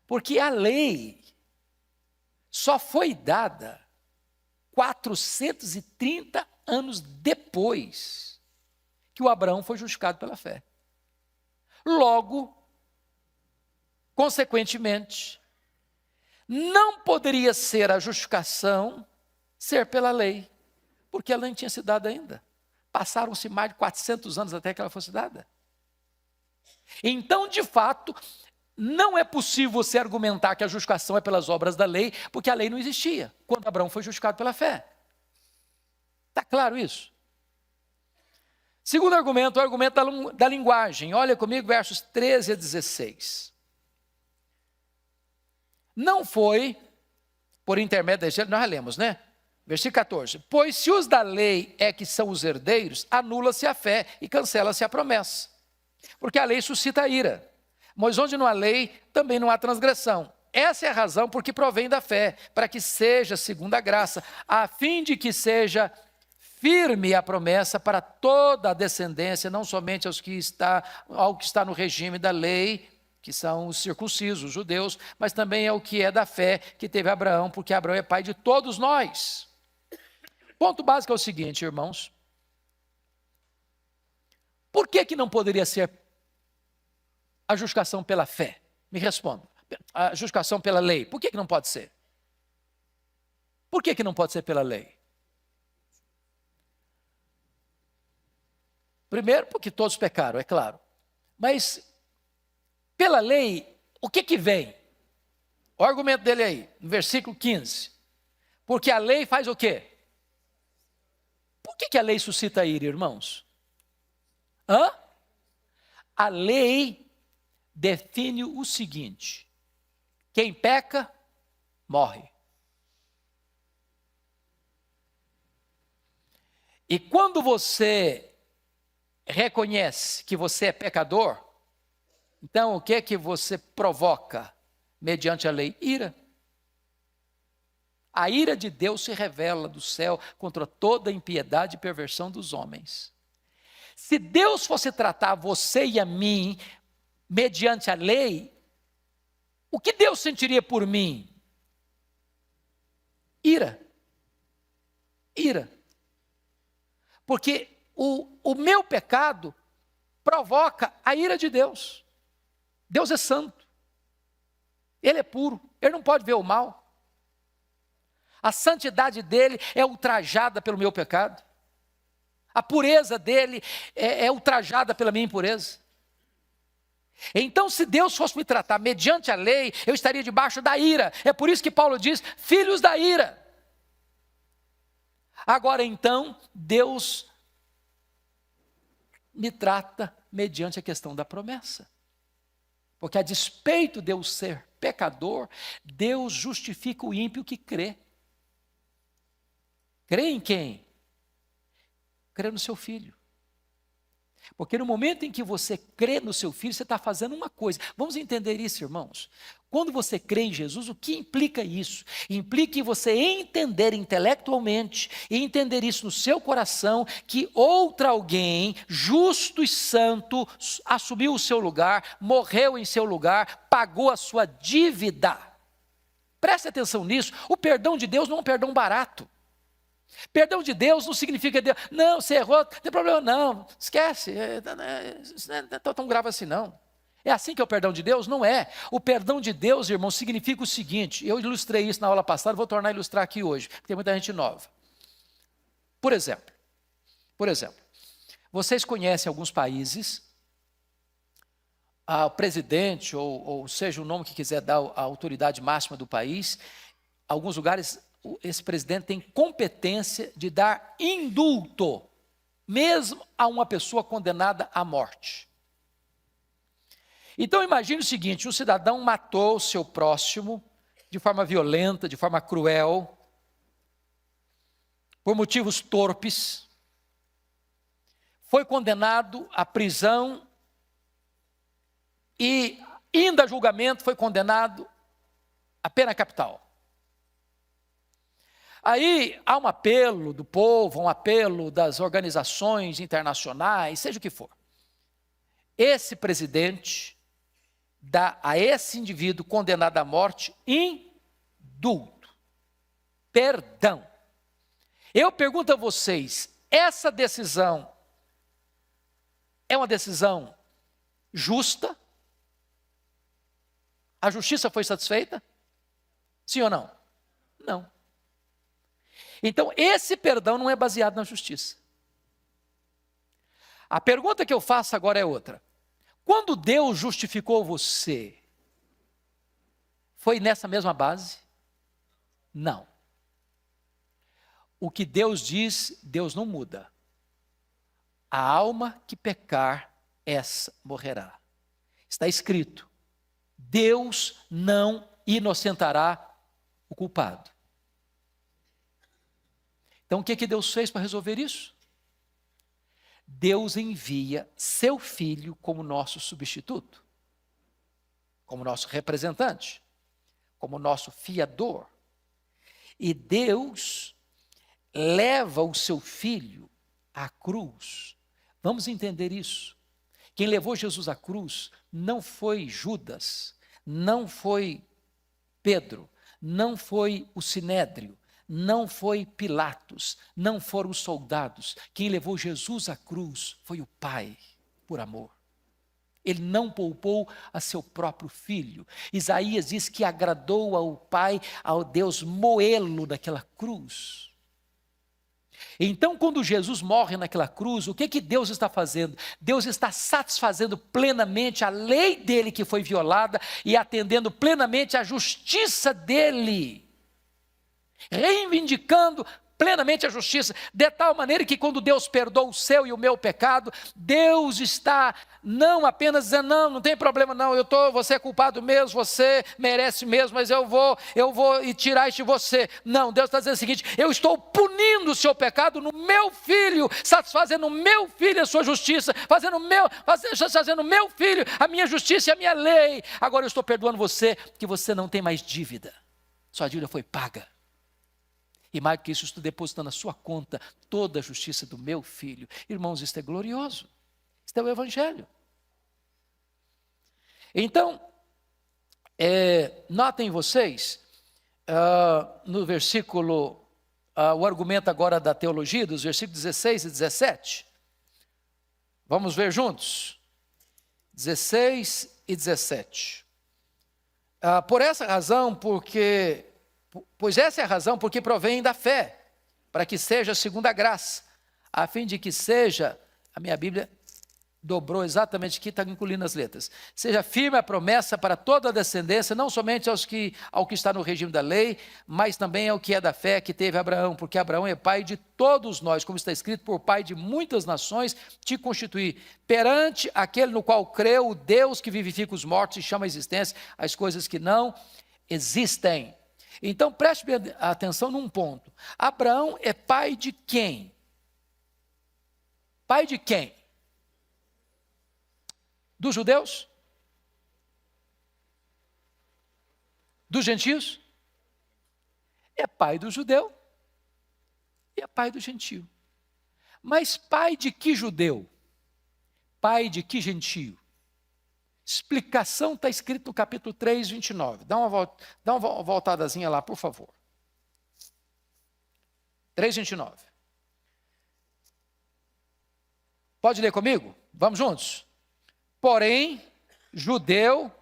Porque a lei só foi dada 430 anos depois que o Abraão foi justificado pela fé. Logo, consequentemente, não poderia ser a justificação ser pela lei, porque ela não tinha sido dada ainda. Passaram-se mais de 400 anos até que ela fosse dada. Então, de fato, não é possível você argumentar que a justificação é pelas obras da lei, porque a lei não existia quando Abraão foi justificado pela fé. Está claro isso? Segundo argumento, o argumento da linguagem. Olha comigo, versos 13 a 16. Não foi por intermédio da lei, nós já lemos, né? Versículo 14. Pois se os da lei é que são os herdeiros, anula-se a fé e cancela-se a promessa. Porque a lei suscita ira. Mas onde não há lei, também não há transgressão. Essa é a razão por que provém da fé, para que seja segundo a graça, a fim de que seja firme a promessa para toda a descendência, não somente ao que está no regime da lei, que são os circuncisos, os judeus, mas também ao que é da fé que teve Abraão, porque Abraão é pai de todos nós. Ponto básico é o seguinte, irmãos. Por que não poderia ser a justificação pela fé? Me responda. A justificação pela lei. Por que não pode ser? Por que não pode ser pela lei? Primeiro, porque todos pecaram, é claro. Mas, pela lei, o que vem? O argumento dele aí, no versículo 15. Porque a lei faz o quê? Por que a lei suscita ira, irmãos? A lei define o seguinte: quem peca, morre. E quando você reconhece que você é pecador, então o que é que você provoca mediante a lei? Ira. A ira de Deus se revela do céu contra toda a impiedade e perversão dos homens. Se Deus fosse tratar você e a mim mediante a lei, o que Deus sentiria por mim? Ira. Ira. Porque o meu pecado provoca a ira de Deus. Deus é santo. Ele é puro. Ele não pode ver o mal. A santidade dele é ultrajada pelo meu pecado. A pureza dele é ultrajada pela minha impureza. Então, se Deus fosse me tratar mediante a lei, eu estaria debaixo da ira. É por isso que Paulo diz, filhos da ira. Agora então, Deus me trata mediante a questão da promessa. Porque a despeito de eu ser pecador, Deus justifica o ímpio que crê. Crê em quem? Crê no seu filho. Porque no momento em que você crê no seu filho, você está fazendo uma coisa. Vamos entender isso, irmãos. Quando você crê em Jesus, o que implica isso? Implica em você entender intelectualmente e entender isso no seu coração, que outra alguém, justo e santo, assumiu o seu lugar, morreu em seu lugar, pagou a sua dívida. Preste atenção nisso, o perdão de Deus não é um perdão barato. Perdão de Deus não significa Deus, não, você errou, não tem problema não, esquece, isso não é tão grave assim não. É assim que é o perdão de Deus? Não é. O perdão de Deus, irmão, significa o seguinte, eu ilustrei isso na aula passada, vou tornar a ilustrar aqui hoje, porque tem muita gente nova. Por exemplo, vocês conhecem alguns países, o presidente, ou seja o nome que quiser dar a autoridade máxima do país, alguns lugares esse presidente tem competência de dar indulto, mesmo a uma pessoa condenada à morte. Então imagine o seguinte, um cidadão matou o seu próximo de forma violenta, de forma cruel, por motivos torpes, foi condenado à prisão e, indo a julgamento, foi condenado à pena capital. Aí há um apelo do povo, um apelo das organizações internacionais, seja o que for. Esse presidente dá a esse indivíduo condenado à morte indulto, perdão. Eu pergunto a vocês, essa decisão é uma decisão justa? A justiça foi satisfeita? Sim ou não? Não. Então, esse perdão não é baseado na justiça. A pergunta que eu faço agora é outra. Quando Deus justificou você, foi nessa mesma base? Não. O que Deus diz, Deus não muda. A alma que pecar, essa morrerá. Está escrito, Deus não inocentará o culpado. Então, o que Deus fez para resolver isso? Deus envia seu Filho como nosso substituto, como nosso representante, como nosso fiador. E Deus leva o seu Filho à cruz. Vamos entender isso. Quem levou Jesus à cruz não foi Judas, não foi Pedro, não foi o Sinédrio, não foi Pilatos, não foram os soldados. Quem levou Jesus à cruz foi o Pai, por amor. Ele não poupou a seu próprio filho. Isaías diz que agradou ao Pai, ao Deus, moê-lo naquela cruz. Então, quando Jesus morre naquela cruz, o que Deus está fazendo? Deus está satisfazendo plenamente a lei dele que foi violada e atendendo plenamente a justiça dele. Reivindicando plenamente a justiça, de tal maneira que quando Deus perdoa o seu e o meu pecado, Deus está não apenas dizendo, não tem problema não, você é culpado mesmo, você merece mesmo, mas eu vou e tirar isso de você. Não, Deus está dizendo o seguinte, eu estou punindo o seu pecado no meu filho, satisfazendo o meu filho a sua justiça, fazendo o meu filho a minha justiça e a minha lei. Agora eu estou perdoando você, que você não tem mais dívida, sua dívida foi paga. E mais do que isso, estou depositando na sua conta toda a justiça do meu filho. Irmãos, isso é glorioso. Isso é o Evangelho. Então, notem vocês, no versículo, o argumento agora da teologia, dos versículos 16 e 17. Vamos ver juntos? 16 e 17. Pois essa é a razão porque provém da fé, para que seja segundo a graça, a fim de que seja, a minha Bíblia dobrou exatamente aqui, está incluindo as letras, seja firme a promessa para toda a descendência, não somente ao que está no regime da lei, mas também ao que é da fé que teve Abraão, porque Abraão é pai de todos nós, como está escrito, por pai de muitas nações te constituí, perante aquele no qual creu, o Deus que vivifica os mortos e chama à existência as coisas que não existem. Então preste atenção num ponto, Abraão é pai de quem? Pai de quem? Dos judeus? Dos gentios? É pai do judeu e é pai do gentio. Mas pai de que judeu? Pai de que gentio? Explicação está escrito no capítulo 3, 29. Dá uma voltadazinha lá, por favor. 3, 29. Pode ler comigo? Vamos juntos? Porém, judeu,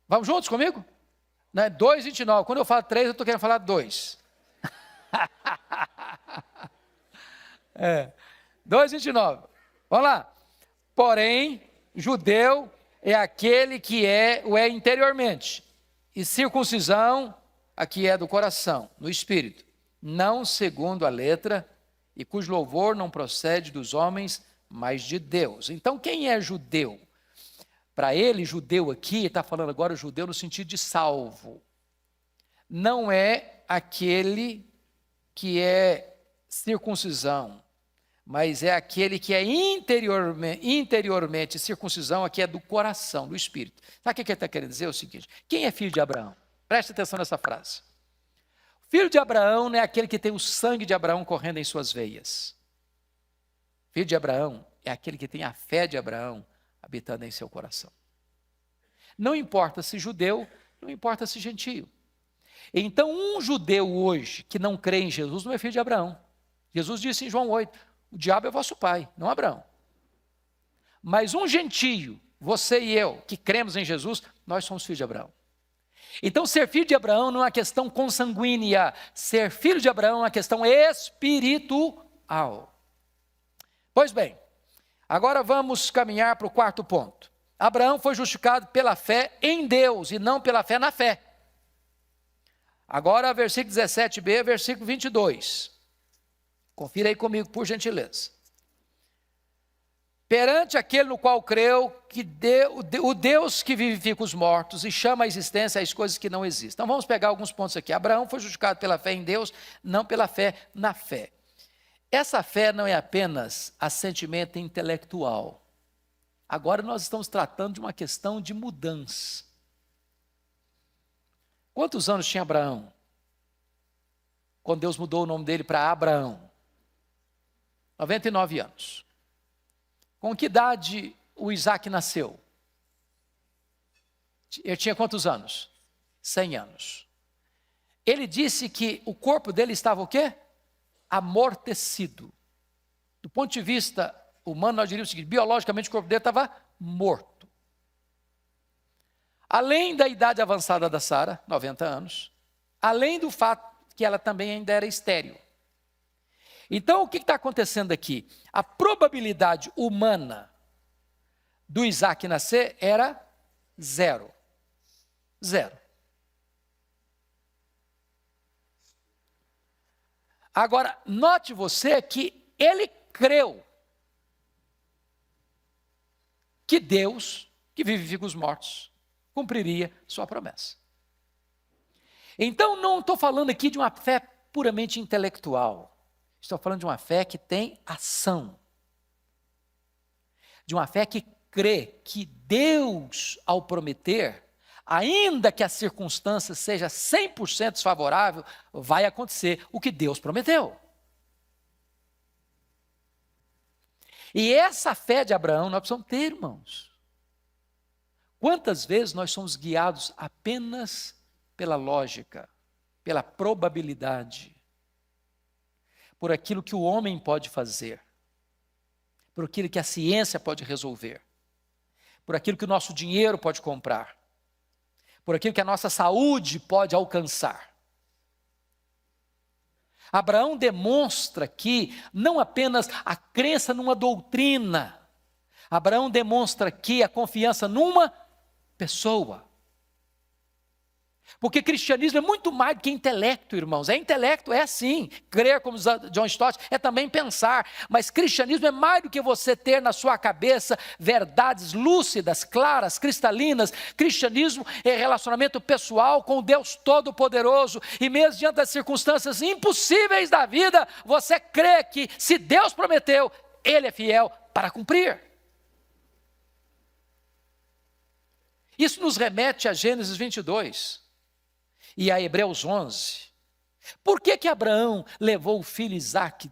vamos juntos comigo? 2, 29, quando eu falo 3, eu estou querendo falar 2. 2, 29, vamos lá. Porém, judeu é aquele que o é interiormente, e circuncisão, a que é do coração, no espírito, não segundo a letra, e cujo louvor não procede dos homens, mas de Deus. Então, quem é judeu? Para ele, judeu aqui, está falando agora judeu no sentido de salvo. Não é aquele que é circuncisão, mas é aquele que é interiormente circuncisão, aqui é do coração, do espírito. Sabe o que ele está querendo dizer? É o seguinte, quem é filho de Abraão? Preste atenção nessa frase. Filho de Abraão não é aquele que tem o sangue de Abraão correndo em suas veias. Filho de Abraão é aquele que tem a fé de Abraão habitando em seu coração. Não importa se judeu, não importa se gentio. Então, um judeu hoje que não crê em Jesus não é filho de Abraão. Jesus disse em João 8, o diabo é vosso pai, não Abraão. Mas um gentio, você e eu, que cremos em Jesus, nós somos filhos de Abraão. Então, ser filho de Abraão não é uma questão consanguínea. Ser filho de Abraão é uma questão espiritual. Pois bem, agora vamos caminhar para o quarto ponto. Abraão foi justificado pela fé em Deus e não pela fé na fé. Agora, versículo 17b, versículo 22. Confira aí comigo, por gentileza. Perante aquele no qual creu, o Deus que vivifica os mortos e chama à existência as coisas que não existem. Então, vamos pegar alguns pontos aqui. Abraão foi justificado pela fé em Deus, não pela fé na fé. Essa fé não é apenas assentimento intelectual. Agora nós estamos tratando de uma questão de mudança. Quantos anos tinha Abraão? Quando Deus mudou o nome dele para Abraão? 99 anos. Com que idade o Isaac nasceu? Ele tinha quantos anos? 100 anos. Ele disse que o corpo dele estava o quê? Amortecido. Do ponto de vista humano, nós diríamos o seguinte, biologicamente o corpo dele estava morto. Além da idade avançada da Sara, 90 anos, além do fato que ela também ainda era estéril. Então, o que está acontecendo aqui? A probabilidade humana do Isaac nascer era 0. 0. Agora, note você que ele creu que Deus, que vivifica os mortos, cumpriria sua promessa. Então, não estou falando aqui de uma fé puramente intelectual. Estou falando de uma fé que tem ação. De uma fé que crê que Deus, ao prometer, ainda que a circunstância seja 100% desfavorável, vai acontecer o que Deus prometeu. E essa fé de Abraão nós precisamos ter, irmãos. Quantas vezes nós somos guiados apenas pela lógica, pela probabilidade, por aquilo que o homem pode fazer, por aquilo que a ciência pode resolver, por aquilo que o nosso dinheiro pode comprar, por aquilo que a nossa saúde pode alcançar. Abraão demonstra aqui não apenas a crença numa doutrina, Abraão demonstra aqui a confiança numa pessoa. Porque cristianismo é muito mais do que intelecto, irmãos. É intelecto, é sim. Crer, como John Stott, é também pensar. Mas cristianismo é mais do que você ter na sua cabeça verdades lúcidas, claras, cristalinas. Cristianismo é relacionamento pessoal com o Deus Todo-Poderoso. E mesmo diante das circunstâncias impossíveis da vida, você crê que se Deus prometeu, Ele é fiel para cumprir. Isso nos remete a Gênesis 22. E a Hebreus 11, por que Abraão levou o filho Isaque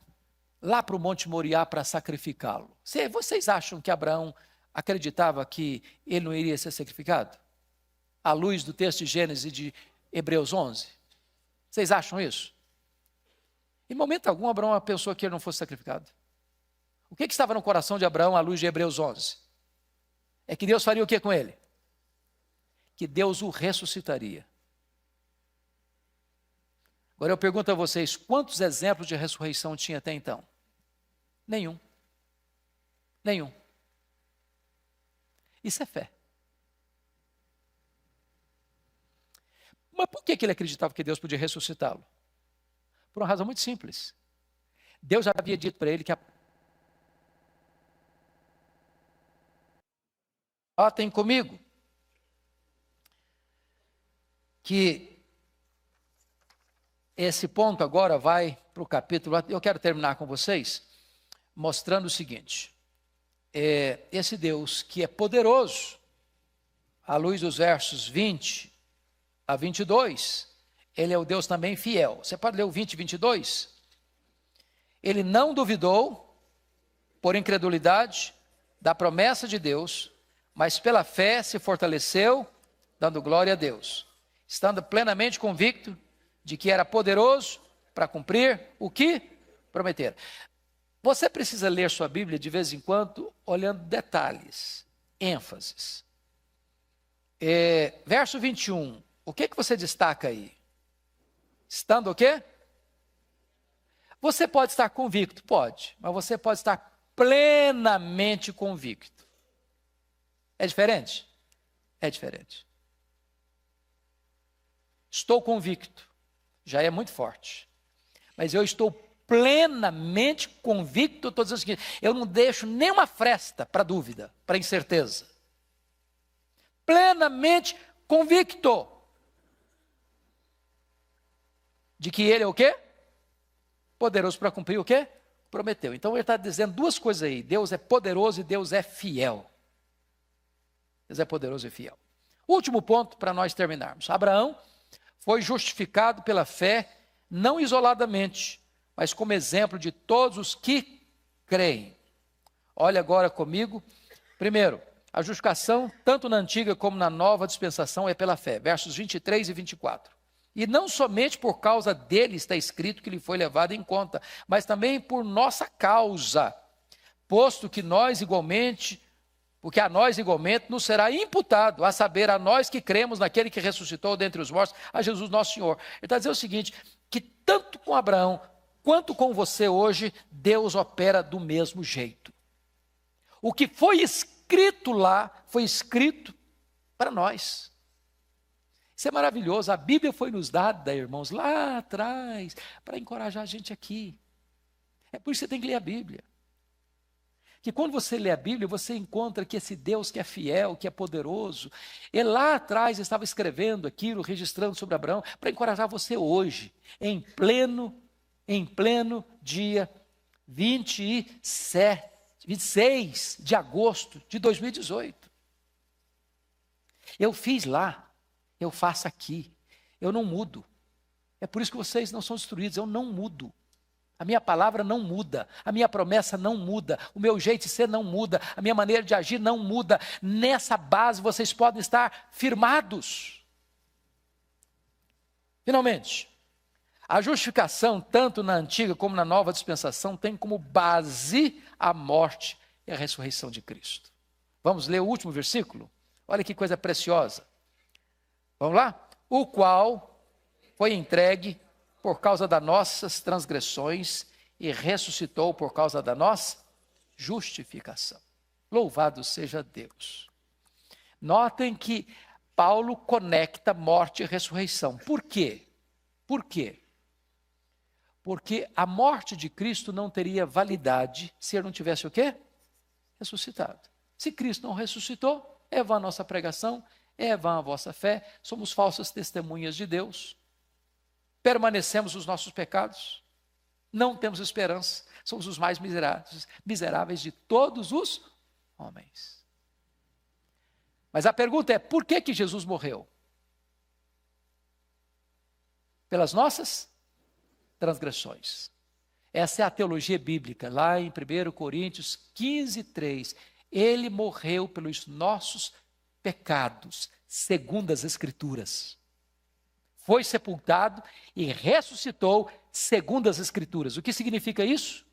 lá para o Monte Moriá para sacrificá-lo? Vocês acham que Abraão acreditava que ele não iria ser sacrificado? À luz do texto de Gênesis e de Hebreus 11? Vocês acham isso? Em momento algum Abraão pensou que ele não fosse sacrificado. O que estava no coração de Abraão à luz de Hebreus 11? É que Deus faria o que com ele? Que Deus o ressuscitaria. Agora eu pergunto a vocês, quantos exemplos de ressurreição tinha até então? Nenhum. Nenhum. Isso é fé. Mas por que ele acreditava que Deus podia ressuscitá-lo? Por uma razão muito simples. Deus já havia dito para ele que tem comigo que esse ponto agora vai para o capítulo, eu quero terminar com vocês, mostrando o seguinte, esse Deus que é poderoso, à luz dos versos 20 a 22, Ele é o Deus também fiel. Você pode ler o 20 e 22? Ele não duvidou, por incredulidade, da promessa de Deus, mas pela fé se fortaleceu, dando glória a Deus, estando plenamente convicto de que era poderoso para cumprir o que prometer. Você precisa ler sua Bíblia de vez em quando, olhando detalhes, ênfases. Verso 21, o que você destaca aí? Estando o quê? Você pode estar convicto, pode, mas você pode estar plenamente convicto. É diferente? É diferente. Estou convicto. Já é muito forte. Mas eu estou plenamente convicto, estou dizendo o seguinte, eu não deixo nenhuma fresta para dúvida, para incerteza. Plenamente convicto de que Ele é o quê? Poderoso para cumprir o quê? Prometeu. Então ele está dizendo duas coisas aí, Deus é poderoso e Deus é fiel. Deus é poderoso e fiel. Último ponto para nós terminarmos. Abraão foi justificado pela fé, não isoladamente, mas como exemplo de todos os que creem. Olha agora comigo. Primeiro, a justificação, tanto na antiga como na nova dispensação, é pela fé. Versos 23 e 24. E não somente por causa dele está escrito que ele foi levado em conta, mas também por nossa causa, posto que nós igualmente... Porque a nós igualmente nos será imputado, a saber, a nós que cremos naquele que ressuscitou dentre os mortos, a Jesus nosso Senhor. Ele está dizendo o seguinte, que tanto com Abraão, quanto com você hoje, Deus opera do mesmo jeito. O que foi escrito lá, foi escrito para nós. Isso é maravilhoso. A Bíblia foi nos dada, irmãos, lá atrás, para encorajar a gente aqui. É por isso que você tem que ler a Bíblia. Que quando você lê a Bíblia, você encontra que esse Deus que é fiel, que é poderoso, ele lá atrás estava escrevendo aquilo, registrando sobre Abraão, para encorajar você hoje, em pleno dia 26 de agosto de 2018. Eu fiz lá, eu faço aqui, eu não mudo. É por isso que vocês não são destruídos, eu não mudo. A minha palavra não muda, a minha promessa não muda, o meu jeito de ser não muda, a minha maneira de agir não muda. Nessa base vocês podem estar firmados. Finalmente, a justificação, tanto na antiga como na nova dispensação, tem como base a morte e a ressurreição de Cristo. Vamos ler o último versículo? Olha que coisa preciosa. Vamos lá? O qual foi entregue por causa das nossas transgressões e ressuscitou por causa da nossa justificação. Louvado seja Deus. Notem que Paulo conecta morte e ressurreição. Por quê? Por quê? Porque a morte de Cristo não teria validade se ele não tivesse o quê? Ressuscitado. Se Cristo não ressuscitou, é vã a nossa pregação, é vã a vossa fé, somos falsas testemunhas de Deus. Permanecemos nos nossos pecados, não temos esperança, somos os mais miseráveis de todos os homens. Mas a pergunta é, por que Jesus morreu? Pelas nossas transgressões. Essa é a teologia bíblica, lá em 1 Coríntios 15:3. Ele morreu pelos nossos pecados, segundo as Escrituras. Foi sepultado e ressuscitou segundo as Escrituras. O que significa isso?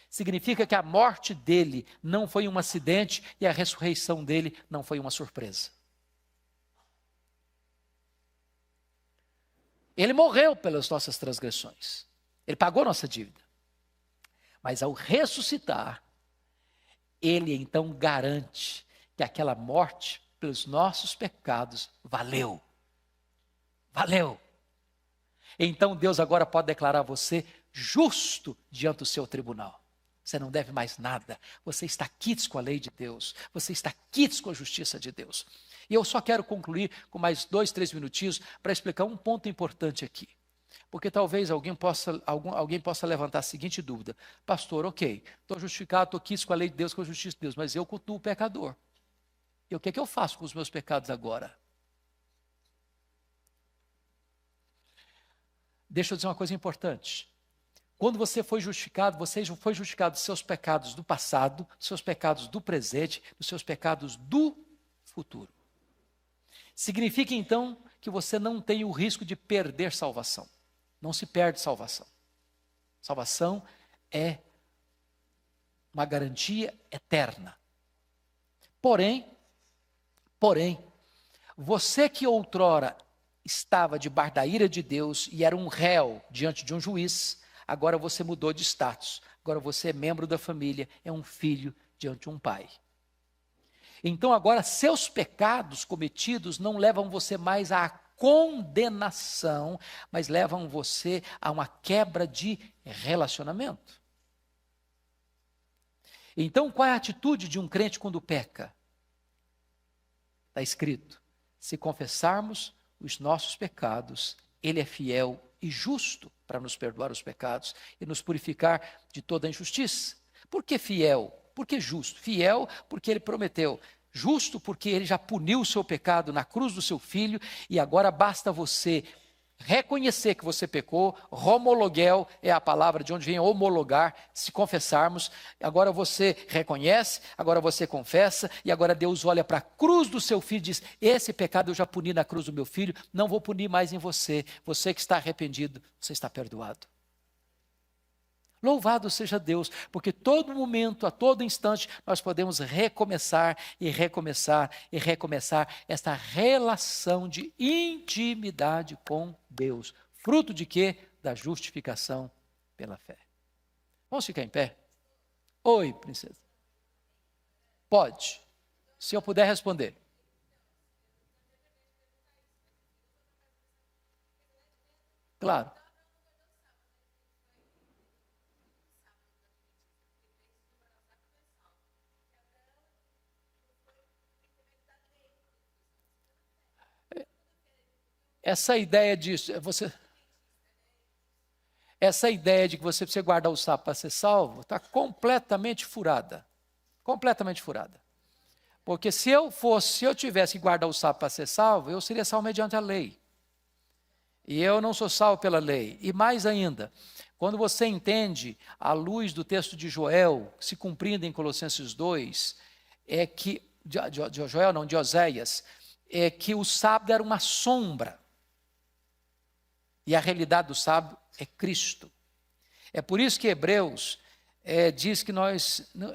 Significa que a morte dele não foi um acidente e a ressurreição dele não foi uma surpresa. Ele morreu pelas nossas transgressões. Ele pagou nossa dívida. Mas ao ressuscitar, ele então garante que aquela morte pelos nossos pecados valeu. Valeu. Então Deus agora pode declarar você justo diante do seu tribunal. Você não deve mais nada. Você está quites com a lei de Deus. Você está quites com a justiça de Deus. E eu só quero concluir com mais 2, 3 minutinhos para explicar um ponto importante aqui. Porque talvez alguém possa levantar a seguinte dúvida. Pastor, ok, estou justificado, estou quites com a lei de Deus, com a justiça de Deus, mas eu cultuo o pecador. E o que é que eu faço com os meus pecados agora? Deixa eu dizer uma coisa importante. Quando você foi justificado dos seus pecados do passado, dos seus pecados do presente, dos seus pecados do futuro. Significa então que você não tem o risco de perder salvação. Não se perde salvação. Salvação é uma garantia eterna. Porém, você que outrora estava debaixo da ira de Deus e era um réu diante de um juiz, agora você mudou de status. Agora você é membro da família, é um filho diante de um pai. Então agora seus pecados cometidos não levam você mais à condenação, mas levam você a uma quebra de relacionamento. Então qual é a atitude de um crente quando peca? Está escrito, se confessarmos os nossos pecados, ele é fiel e justo para nos perdoar os pecados e nos purificar de toda injustiça. Por que fiel? Por que justo? Fiel porque ele prometeu. Justo porque ele já puniu o seu pecado na cruz do seu filho e agora basta você reconhecer que você pecou. Homologuel é a palavra de onde vem homologar, se confessarmos. Agora você reconhece, agora você confessa e agora Deus olha para a cruz do seu filho e diz, esse pecado eu já puni na cruz do meu filho, não vou punir mais em você. Você que está arrependido, você está perdoado. Louvado seja Deus, porque todo momento, a todo instante, nós podemos recomeçar e recomeçar e recomeçar esta relação de intimidade com Deus. Fruto de quê? Da justificação pela fé. Vamos ficar em pé? Oi, princesa. Pode, se eu puder responder. Claro. Essa ideia disso, essa ideia de que você precisa guardar o sábado para ser salvo, está completamente furada. Completamente furada. Porque se eu tivesse que guardar o sábado para ser salvo, eu seria salvo mediante a lei. E eu não sou salvo pela lei. E mais ainda, quando você entende, à luz do texto de Joel, se cumprindo em Colossenses 2, é que, de Oséias, é que o sábado era uma sombra. E a realidade do sábado é Cristo. É por isso que Hebreus diz que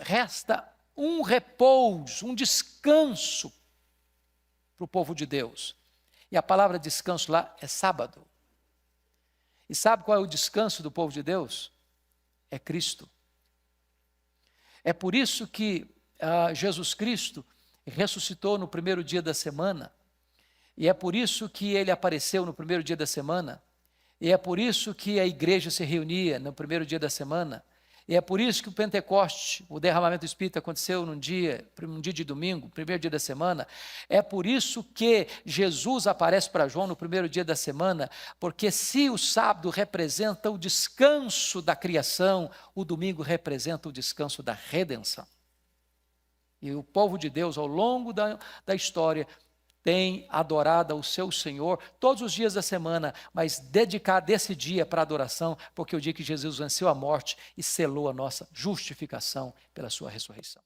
resta um repouso, um descanso para o povo de Deus. E a palavra descanso lá é sábado. E sabe qual é o descanso do povo de Deus? É Cristo. É por isso que Jesus Cristo ressuscitou no primeiro dia da semana. E é por isso que ele apareceu no primeiro dia da semana. E é por isso que a igreja se reunia no primeiro dia da semana. E é por isso que o Pentecoste, o derramamento do Espírito aconteceu um dia de domingo, primeiro dia da semana. É por isso que Jesus aparece para João no primeiro dia da semana, porque se o sábado representa o descanso da criação, o domingo representa o descanso da redenção. E o povo de Deus, ao longo da história, tem adorado ao seu Senhor todos os dias da semana, mas dedicado esse dia para adoração, porque é o dia que Jesus venceu a morte e selou a nossa justificação pela sua ressurreição.